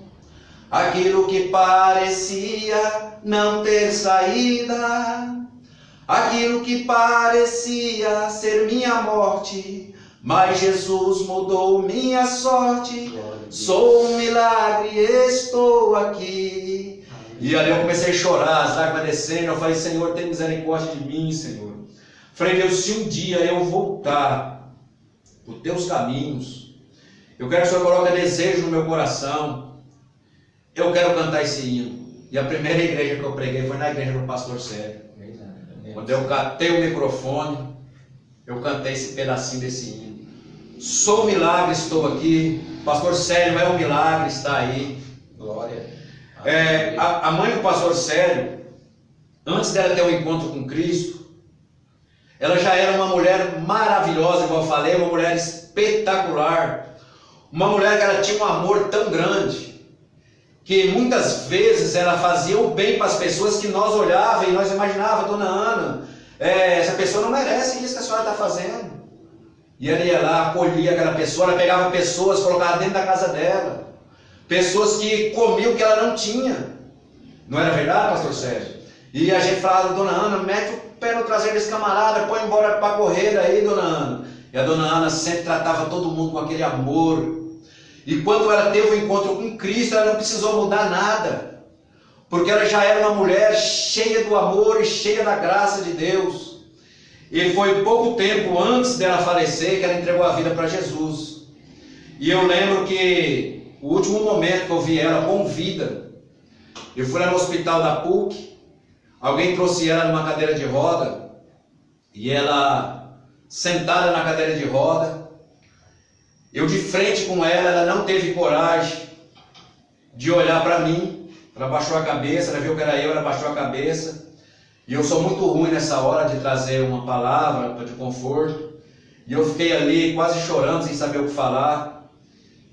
aquilo que parecia não ter saída, aquilo que parecia ser minha morte, mas Jesus mudou minha sorte. Sou um milagre, estou aqui. E ali eu comecei a chorar, as lágrimas descendo. Eu falei: Senhor, tem misericórdia de mim, Senhor. Falei: Deus, se um dia eu voltar os teus caminhos, eu quero que o Senhor coloque desejo no meu coração. Eu quero cantar esse hino. E a primeira igreja que eu preguei foi na igreja do pastor Sérgio. Quando eu catei o microfone, eu cantei esse pedacinho desse hino. Sou milagre, estou aqui. Pastor Sérgio é um milagre, está aí. Glória. A mãe do pastor Sérgio, antes dela ter um encontro com Cristo, ela já era uma mulher maravilhosa, como eu falei, uma mulher espetacular. Uma mulher que ela tinha um amor tão grande, que muitas vezes ela fazia o bem para as pessoas que nós olhávamos e nós imaginávamos: Dona Ana, essa pessoa não merece isso que a senhora está fazendo. E ela ia lá, acolhia aquela pessoa, ela pegava pessoas, colocava dentro da casa dela, pessoas que comiam o que ela não tinha. Não era verdade, pastor Sérgio? E a gente falava: Dona Ana, mete o pé no traseiro desse camarada, põe embora para correr daí, Dona Ana. E a Dona Ana sempre tratava todo mundo com aquele amor. E quando ela teve um encontro com Cristo, ela não precisou mudar nada, porque ela já era uma mulher cheia do amor e cheia da graça de Deus. E foi pouco tempo antes dela falecer que ela entregou a vida para Jesus. E eu lembro que o último momento que eu vi ela com vida, eu fui lá no hospital da PUC, alguém trouxe ela numa cadeira de roda, e ela sentada na cadeira de roda, eu de frente com ela, ela não teve coragem de olhar para mim. Ela baixou a cabeça, ela viu que era eu, ela baixou a cabeça. E eu sou muito ruim nessa hora de trazer uma palavra de conforto. E eu fiquei ali quase chorando, sem saber o que falar.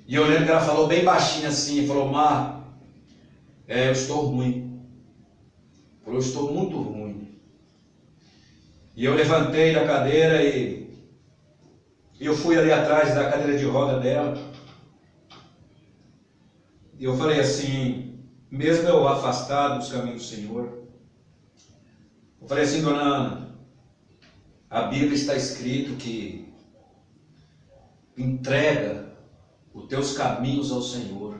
E eu lembro que ela falou bem baixinho assim, falou: Mar, eu estou ruim. Falou: eu estou muito ruim. E eu levantei da cadeira e eu fui ali atrás da cadeira de roda dela. E eu falei assim, mesmo eu afastado dos caminhos do Senhor, eu falei assim: Dona Ana, a Bíblia está escrito que entrega os teus caminhos ao Senhor,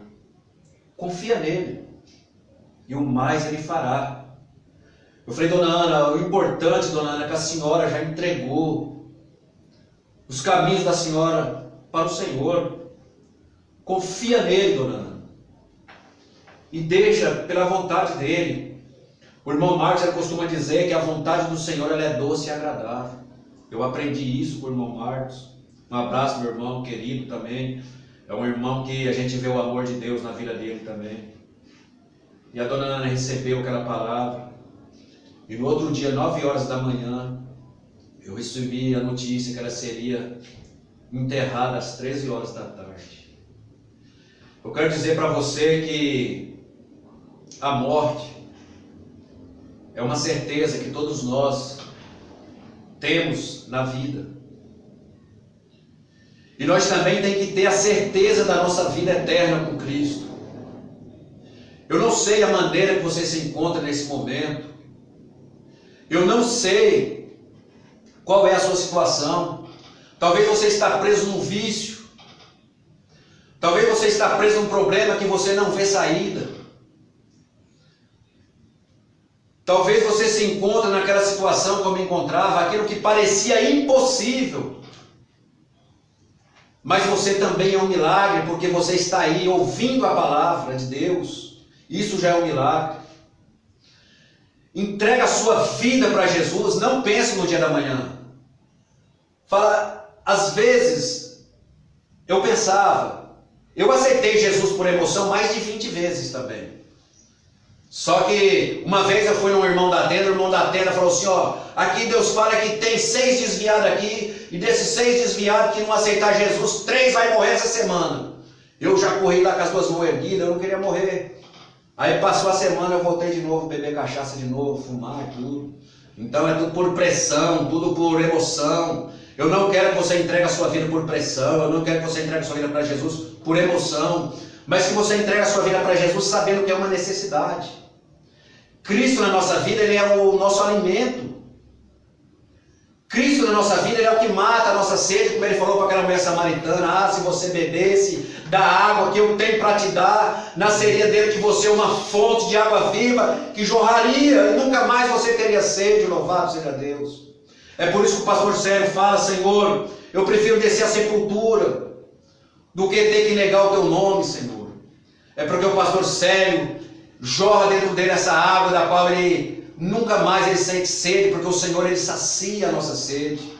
confia nele, e o mais ele fará. Eu falei: Dona Ana, o importante, Dona Ana, é que a senhora já entregou os caminhos da senhora para o Senhor. Confia nele, Dona Ana, e deixa pela vontade dele. O irmão Marcos costuma dizer que a vontade do Senhor ela é doce e agradável. Eu aprendi isso com o irmão Marcos. Um abraço, meu irmão querido também. É um irmão que a gente vê o amor de Deus na vida dele também. E a Dona Ana recebeu aquela palavra. E no outro dia, 9 horas da manhã, eu recebi a notícia que ela seria enterrada às 13 horas da tarde. Eu quero dizer para você que a morte é uma certeza que todos nós temos na vida. E nós também temos que ter a certeza da nossa vida eterna com Cristo. Eu não sei a maneira que você se encontra nesse momento. Eu não sei qual é a sua situação. Talvez você está preso num vício. Talvez você está preso num problema que você não vê saída. Talvez você se encontre naquela situação como encontrava, aquilo que parecia impossível. Mas você também é um milagre, porque você está aí ouvindo a palavra de Deus. Isso já é um milagre. Entrega a sua vida para Jesus, não pense no dia da manhã. Fala, às vezes, eu pensava, eu aceitei Jesus por emoção mais de 20 vezes também. Só que uma vez eu fui num irmão da tenda, o irmão da tenda falou assim, ó, aqui Deus fala que tem 6 desviados aqui, e desses 6 desviados que não aceitar Jesus, 3 vai morrer essa semana. Eu já corri lá com as 2 mãos erguidas, eu não queria morrer. Aí passou a semana, eu voltei de novo, beber cachaça de novo, fumar e tudo. Então é tudo por pressão, tudo por emoção. Eu não quero que você entregue a sua vida por pressão, eu não quero que você entregue a sua vida para Jesus por emoção, mas que você entregue a sua vida para Jesus sabendo que é uma necessidade. Cristo na nossa vida, Ele é o nosso alimento. Cristo na nossa vida, Ele é o que mata a nossa sede, como Ele falou para aquela mulher samaritana, se você bebesse da água que eu tenho para te dar, nasceria dentro de você uma fonte de água viva que jorraria, e nunca mais você teria sede, louvado seja Deus. É por isso que o pastor Sérgio fala, Senhor, eu prefiro descer à sepultura, do que ter que negar o teu nome, Senhor. É porque o pastor Sérgio jorra dentro dele essa água da qual ele nunca mais ele sente sede, porque o Senhor ele sacia a nossa sede.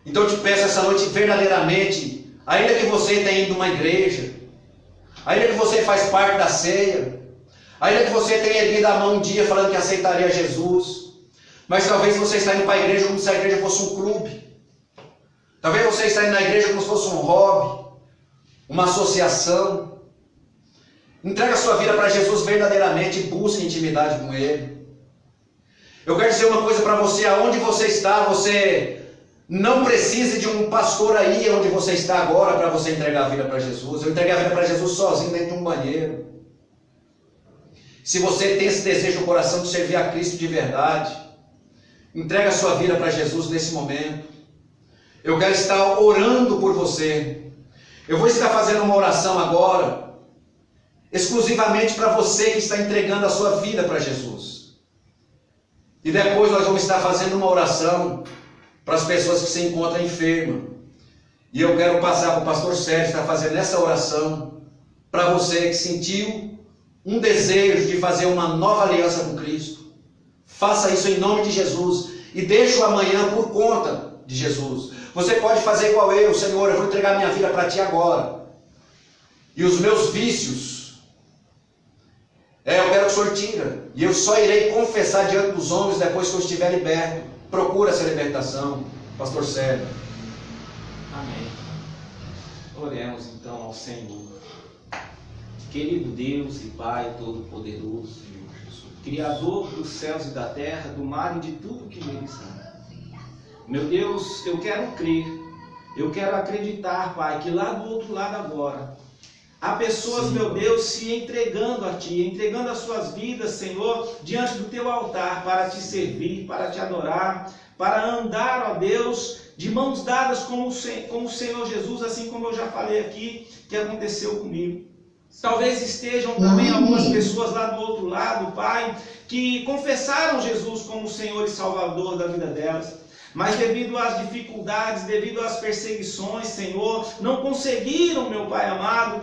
Então eu te peço essa noite verdadeiramente, ainda que você tenha ido a uma igreja, ainda que você faz parte da ceia, ainda que você tenha erguido a mão um dia falando que aceitaria Jesus, mas talvez você está indo para a igreja como se a igreja fosse um clube, talvez você está indo na igreja como se fosse um hobby, uma associação. Entrega a sua vida para Jesus verdadeiramente e busque intimidade com Ele. Eu quero dizer uma coisa para você, aonde você está, você não precisa de um pastor aí onde você está agora para você entregar a vida para Jesus. Eu entreguei a vida para Jesus sozinho dentro de um banheiro. Se você tem esse desejo no coração de servir a Cristo de verdade, entrega a sua vida para Jesus nesse momento. Eu quero estar orando por você. Eu vou estar fazendo uma oração agora, exclusivamente para você que está entregando a sua vida para Jesus. E depois nós vamos estar fazendo uma oração para as pessoas que se encontram enfermas. E eu quero passar para o pastor Sérgio estar fazendo essa oração para você que sentiu um desejo de fazer uma nova aliança com Cristo. Faça isso em nome de Jesus e deixe o amanhã por conta de Jesus. Você pode fazer igual eu, Senhor, eu vou entregar minha vida para Ti agora. E os meus vícios, eu quero que o Senhor tira. E eu só irei confessar diante dos homens depois que eu estiver liberto. Procura essa libertação, pastor Sérgio. Amém. Oremos então ao Senhor. Querido Deus e Pai Todo-Poderoso, Criador dos céus e da terra, do mar e de tudo que neles há. Meu Deus, eu quero crer, eu quero acreditar, Pai, que lá do outro lado agora, há pessoas, meu Deus, se entregando a Ti, entregando as suas vidas, Senhor, diante do Teu altar, para Te servir, para Te adorar, para andar, ó Deus, de mãos dadas com o Senhor Jesus, assim como eu já falei aqui, que aconteceu comigo. Talvez estejam também algumas pessoas lá do outro lado, Pai, que confessaram Jesus como Senhor e Salvador da vida delas, mas devido às dificuldades, devido às perseguições, Senhor, não conseguiram, meu Pai amado,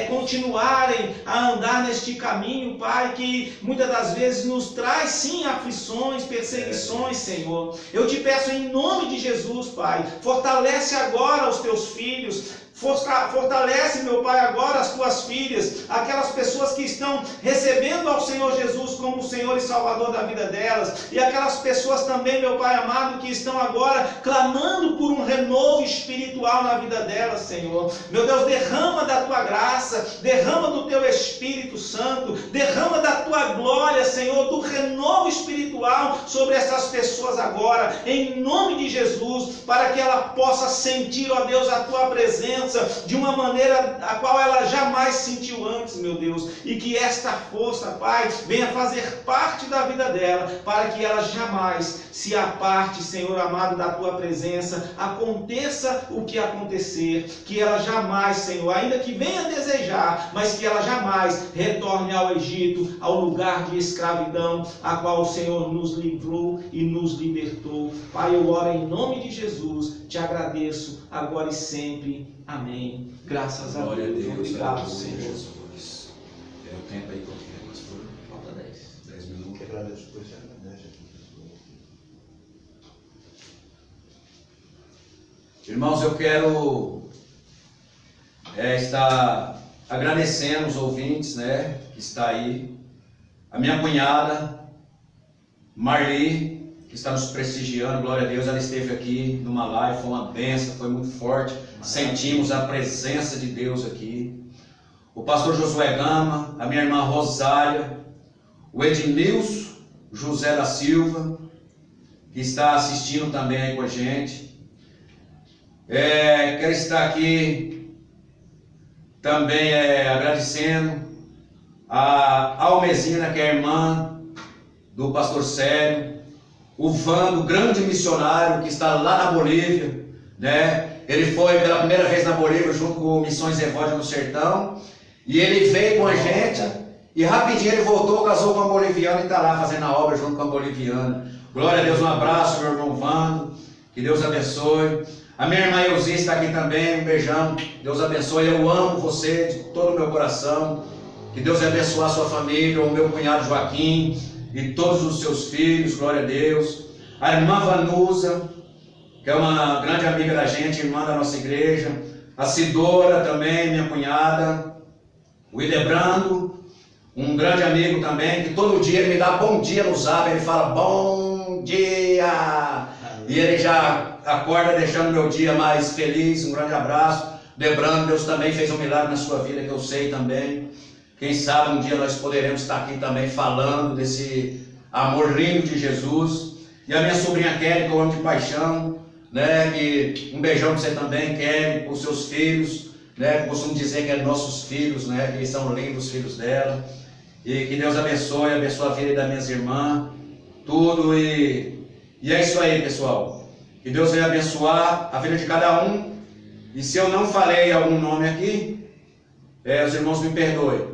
continuarem a andar neste caminho, Pai, que muitas das vezes nos traz sim aflições, perseguições, Senhor. Eu te peço em nome de Jesus, Pai, fortalece agora os teus filhos, fortalece, meu Pai, agora as tuas filhas, aquelas pessoas que estão recebendo ao Senhor Jesus como Senhor e Salvador da vida delas, e aquelas pessoas também, meu Pai amado, que estão agora clamando por um renovo espiritual na vida delas, Senhor. Meu Deus, derrama da tua graça, derrama do teu Espírito Santo, derrama da tua glória, Senhor, do renovo espiritual sobre essas pessoas agora, em nome de Jesus, para que ela possa sentir, ó Deus, a tua presença, confiança de uma maneira a qual ela jamais sentiu antes, meu Deus. E que esta força, Pai, venha fazer parte da vida dela, para que ela jamais se aparte, Senhor amado, da Tua presença. Aconteça o que acontecer, que ela jamais, Senhor, ainda que venha desejar, mas que ela jamais retorne ao Egito, ao lugar de escravidão, a qual o Senhor nos livrou e nos libertou. Pai, eu oro em nome de Jesus, te agradeço agora e sempre. Amém. Graças a Glória Deus. a Deus. Obrigado, Senhor Senhor. Jesus. É o tempo aí, quanto tempo, pastor? Falta 10. 10 minutos. Que agradeço por você, né, Jesus? Irmãos, eu quero estar agradecendo os ouvintes, né, que está aí. A minha cunhada, Marli, que está nos prestigiando, glória a Deus, ela esteve aqui numa live, foi uma bênção, foi muito forte. Sentimos a presença de Deus aqui. O pastor Josué Gama, a minha irmã Rosália, o Edmilson José da Silva, que está assistindo também aí com a gente. Quero estar aqui também agradecendo a Almezina, que é a irmã do pastor Sério, o Vando, grande missionário que está lá na Bolívia, né? Ele foi pela primeira vez na Bolívia junto com Missões Evódia no Sertão, e ele veio com a gente e rapidinho ele voltou, casou com a boliviana e está lá fazendo a obra junto com a boliviana. Glória a Deus, um abraço, meu irmão Vando, que Deus abençoe. A minha irmã Elzi está aqui também, um beijão, Deus abençoe. Eu amo você de todo o meu coração, que Deus abençoe a sua família, o meu cunhado Joaquim e todos os seus filhos, glória a Deus. A irmã Vanusa, que é uma grande amiga da gente, irmã da nossa igreja. A Cidora também, minha cunhada. O Idebrando, um grande amigo também, que todo dia ele me dá bom dia no zap, ele fala bom dia. E ele já acorda deixando meu dia mais feliz. Um grande abraço. Lembrando, Deus também fez um milagre na sua vida, que eu sei também. Quem sabe um dia nós poderemos estar aqui também falando desse amor lindo de Jesus. E a minha sobrinha Kelly, que eu amo de paixão, né? Que um beijão para você também, Kelly, para os seus filhos, né? Costumo dizer que é nossos filhos, né? Que são lindos os filhos dela. E que Deus abençoe a vida das minhas irmãs, tudo. E é isso aí, pessoal. Que Deus venha abençoar a vida de cada um. E se eu não falei algum nome aqui, os irmãos me perdoem.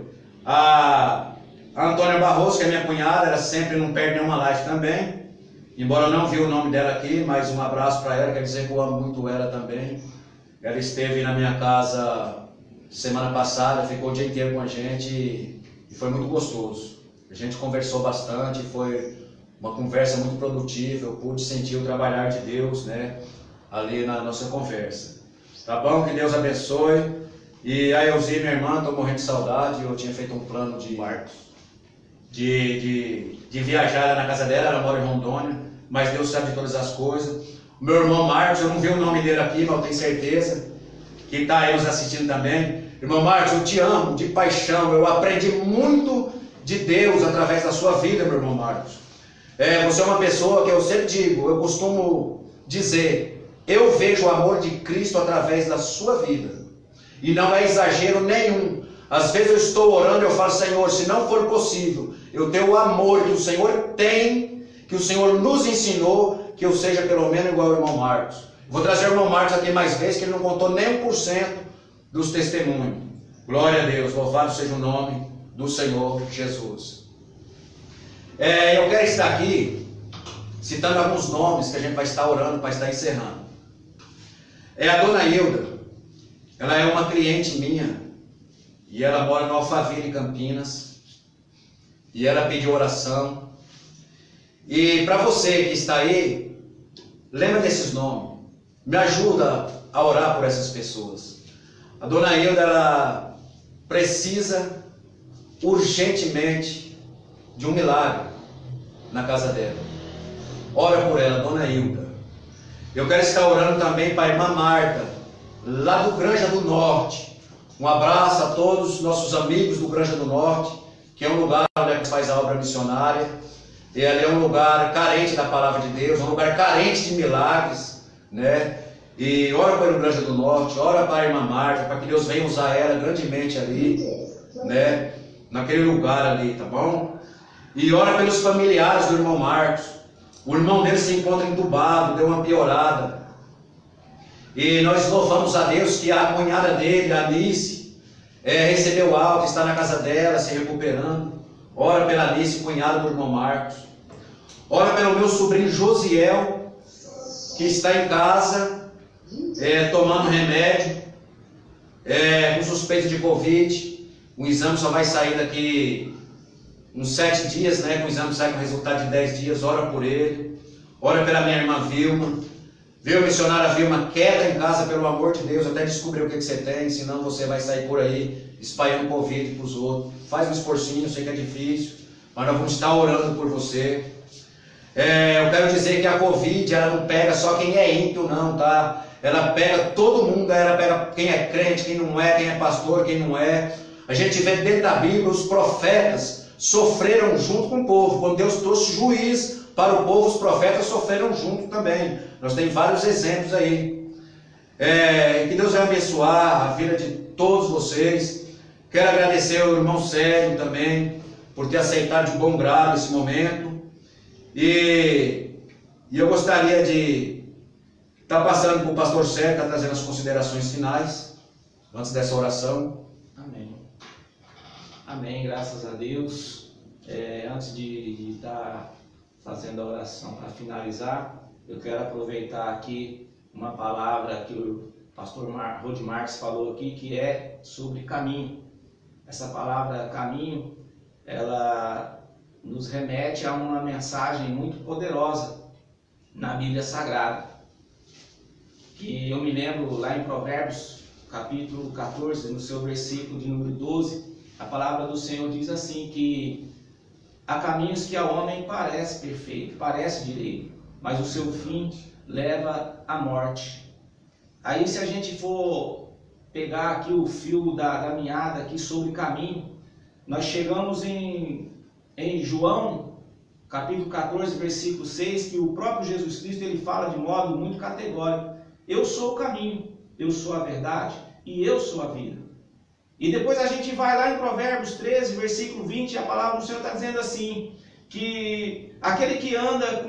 A Antônia Barroso, que é minha cunhada, ela sempre não perde nenhuma live também. Embora eu não vi o nome dela aqui, mas um abraço para ela, quer dizer que eu amo muito ela também. Ela esteve na minha casa semana passada, ficou o dia inteiro com a gente e foi muito gostoso. A gente conversou bastante, foi uma conversa muito produtiva, eu pude sentir o trabalhar de Deus, né, ali na nossa conversa. Tá bom? Que Deus abençoe. E a Elzi, minha irmã, estou morrendo de saudade. Eu tinha feito um plano de viajar na casa dela, ela mora em Rondônia, mas Deus sabe de todas as coisas. O meu irmão Marcos, eu não vi o nome dele aqui, mas eu tenho certeza que está aí nos assistindo também. Irmão Marcos, eu te amo de paixão, eu aprendi muito de Deus através da sua vida, meu irmão Marcos. Você é uma pessoa que eu sempre digo, eu costumo dizer, eu vejo o amor de Cristo através da sua vida. E não é exagero nenhum. Às vezes eu estou orando e eu falo, Senhor, se não for possível, eu tenho o amor que o Senhor tem, que o Senhor nos ensinou, que eu seja pelo menos igual ao irmão Marcos. Vou trazer o irmão Marcos aqui mais vezes, que ele não contou nem 1% dos testemunhos. Glória a Deus, louvado seja o nome do Senhor Jesus. Eu quero estar aqui citando alguns nomes que a gente vai estar orando para estar encerrando. A dona Hilda. Ela é uma cliente minha e ela mora no Alphaville, Campinas, e ela pediu oração. E para você que está aí, lembra desses nomes, me ajuda a orar por essas pessoas. A dona Hilda, ela precisa urgentemente de um milagre na casa dela. Ora por ela, dona Hilda. Eu quero estar orando também para a irmã Marta, lá do Granja do Norte. Um abraço a todos os nossos amigos do Granja do Norte, que é um lugar onde a gente faz a obra missionária. E ali é um lugar carente da palavra de Deus, um lugar carente de milagres, né? E ora pelo Rio Grande do Norte, ora para a irmã Marta, para que Deus venha usar ela grandemente ali, né? Naquele lugar ali, tá bom? E ora pelos familiares do irmão Marcos. O irmão dele se encontra entubado, deu uma piorada. E nós louvamos a Deus que a cunhada dele, a Alice, recebeu alta, está na casa dela, se recuperando. Ora pela Alice, cunhada do irmão Marcos. Ora pelo meu sobrinho Josiel, que está em casa, tomando remédio, com suspeita de Covid. O exame só vai sair daqui uns 7 dias, né? O exame sai com resultado de 10 dias. Ora por ele. Ora pela minha irmã Vilma. Viu, missionária Vilma? Quieta em casa, pelo amor de Deus, até descobrir o que você tem, senão você vai sair por aí espalhando Covid para os outros. Faz um esforcinho, sei que é difícil, mas nós vamos estar orando por você. Eu quero dizer que a Covid, ela não pega só quem é ímpio, não, tá? Ela pega todo mundo, ela pega quem é crente, quem não é, quem é pastor, quem não é. A gente vê dentro da Bíblia, os profetas sofreram junto com o povo. Quando Deus trouxe juiz para o povo, os profetas sofreram junto também. Nós temos vários exemplos aí. Que Deus vai abençoar a vida de todos vocês. Quero agradecer ao irmão Sérgio também, por ter aceitado de bom grado esse momento. E eu gostaria de estar passando para o pastor Sérgio, tá trazendo as considerações finais, antes dessa oração. Amém. Amém, graças a Deus. Antes de estar fazendo a oração para finalizar, eu quero aproveitar aqui uma palavra que o pastor Rod Marques falou aqui, que é sobre caminho. Essa palavra caminho, ela nos remete a uma mensagem muito poderosa na Bíblia Sagrada. Que eu me lembro lá em Provérbios, capítulo 14, no seu versículo de número 12, a palavra do Senhor diz assim, que há caminhos que ao homem parece perfeito, parece direito, mas o seu fim leva à morte. Aí se a gente for pegar aqui o fio da caminhada aqui sobre caminho, nós chegamos em João, capítulo 14, versículo 6, que o próprio Jesus Cristo ele fala de modo muito categórico: eu sou o caminho, eu sou a verdade e eu sou a vida. E depois a gente vai lá em Provérbios 13, versículo 20, a palavra do Senhor está dizendo assim, que aquele que anda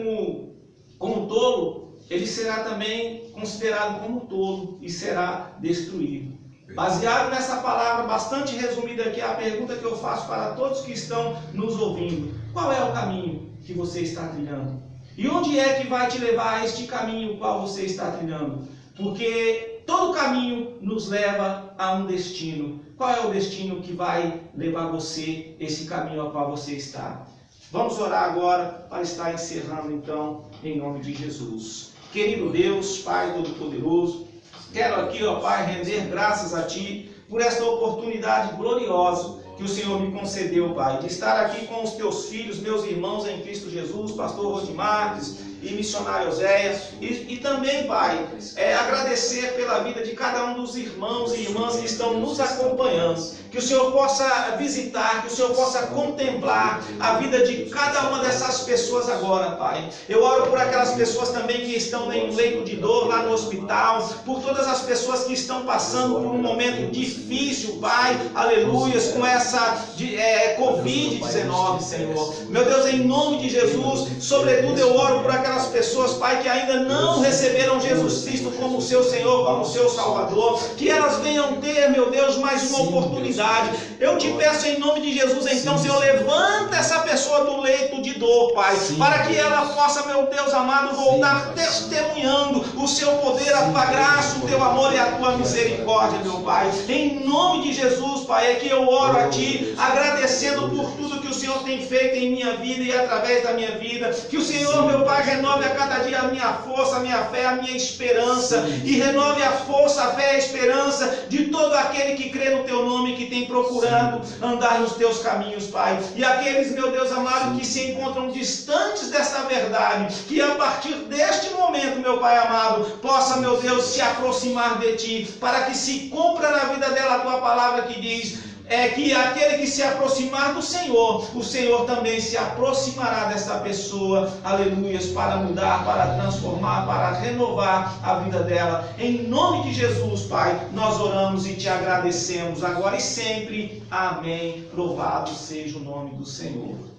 como tolo, ele será também considerado como tolo e será destruído. Baseado nessa palavra bastante resumida aqui, a pergunta que eu faço para todos que estão nos ouvindo: qual é o caminho que você está trilhando? E onde é que vai te levar a este caminho qual você está trilhando? Porque todo caminho nos leva a um destino. Qual é o destino que vai levar você esse caminho ao qual você está? Vamos orar agora para estar encerrando então, em nome de Jesus. Querido Deus, Pai Todo-Poderoso, quero aqui, ó Pai, render graças a Ti por esta oportunidade gloriosa que o Senhor me concedeu, Pai, de estar aqui com os Teus filhos, meus irmãos em Cristo Jesus, pastor Rod Marques e missionário Oséias, e também, Pai, agradecer pela vida de cada um dos irmãos e irmãs que estão nos acompanhando, que o Senhor possa visitar, que o Senhor possa contemplar a vida de cada uma dessas pessoas agora, Pai. Eu oro por aquelas pessoas também que estão em um leito de dor lá no hospital, por todas as pessoas que estão passando por um momento difícil, Pai, aleluias, com essa Covid-19, Senhor. Meu Deus, em nome de Jesus, sobretudo eu oro por aquelas pessoas, Pai, que ainda não receberam Jesus Cristo como seu Senhor, como seu Salvador, que elas venham ter, meu Deus, mais uma oportunidade. Eu te peço em nome de Jesus, então, Senhor, levanta essa pessoa do leito de dor, Pai, para que ela possa, meu Deus amado, voltar testemunhando o seu poder, a tua graça, o teu amor e a tua misericórdia, meu Pai. Em nome de Jesus, Pai, é que eu oro a Ti, agradecendo por tudo que o Senhor tem feito em minha vida e através da minha vida. Que o Senhor, meu Pai, renove a cada dia a minha força, a minha fé, a minha esperança, e renove a força, a fé, a esperança de todo aquele que crê no Teu nome, que tem procurado andar nos Teus caminhos, Pai. E aqueles, meu Deus amado, que se encontram distantes dessa verdade, que a partir deste momento, meu Pai amado, possa, meu Deus, se aproximar de Ti, para que se cumpra na vida dela a Tua palavra que diz: é que aquele que se aproximar do Senhor, o Senhor também se aproximará dessa pessoa, aleluias, para mudar, para transformar, para renovar a vida dela. Em nome de Jesus, Pai, nós oramos e te agradecemos agora e sempre. Amém. Louvado seja o nome do Senhor.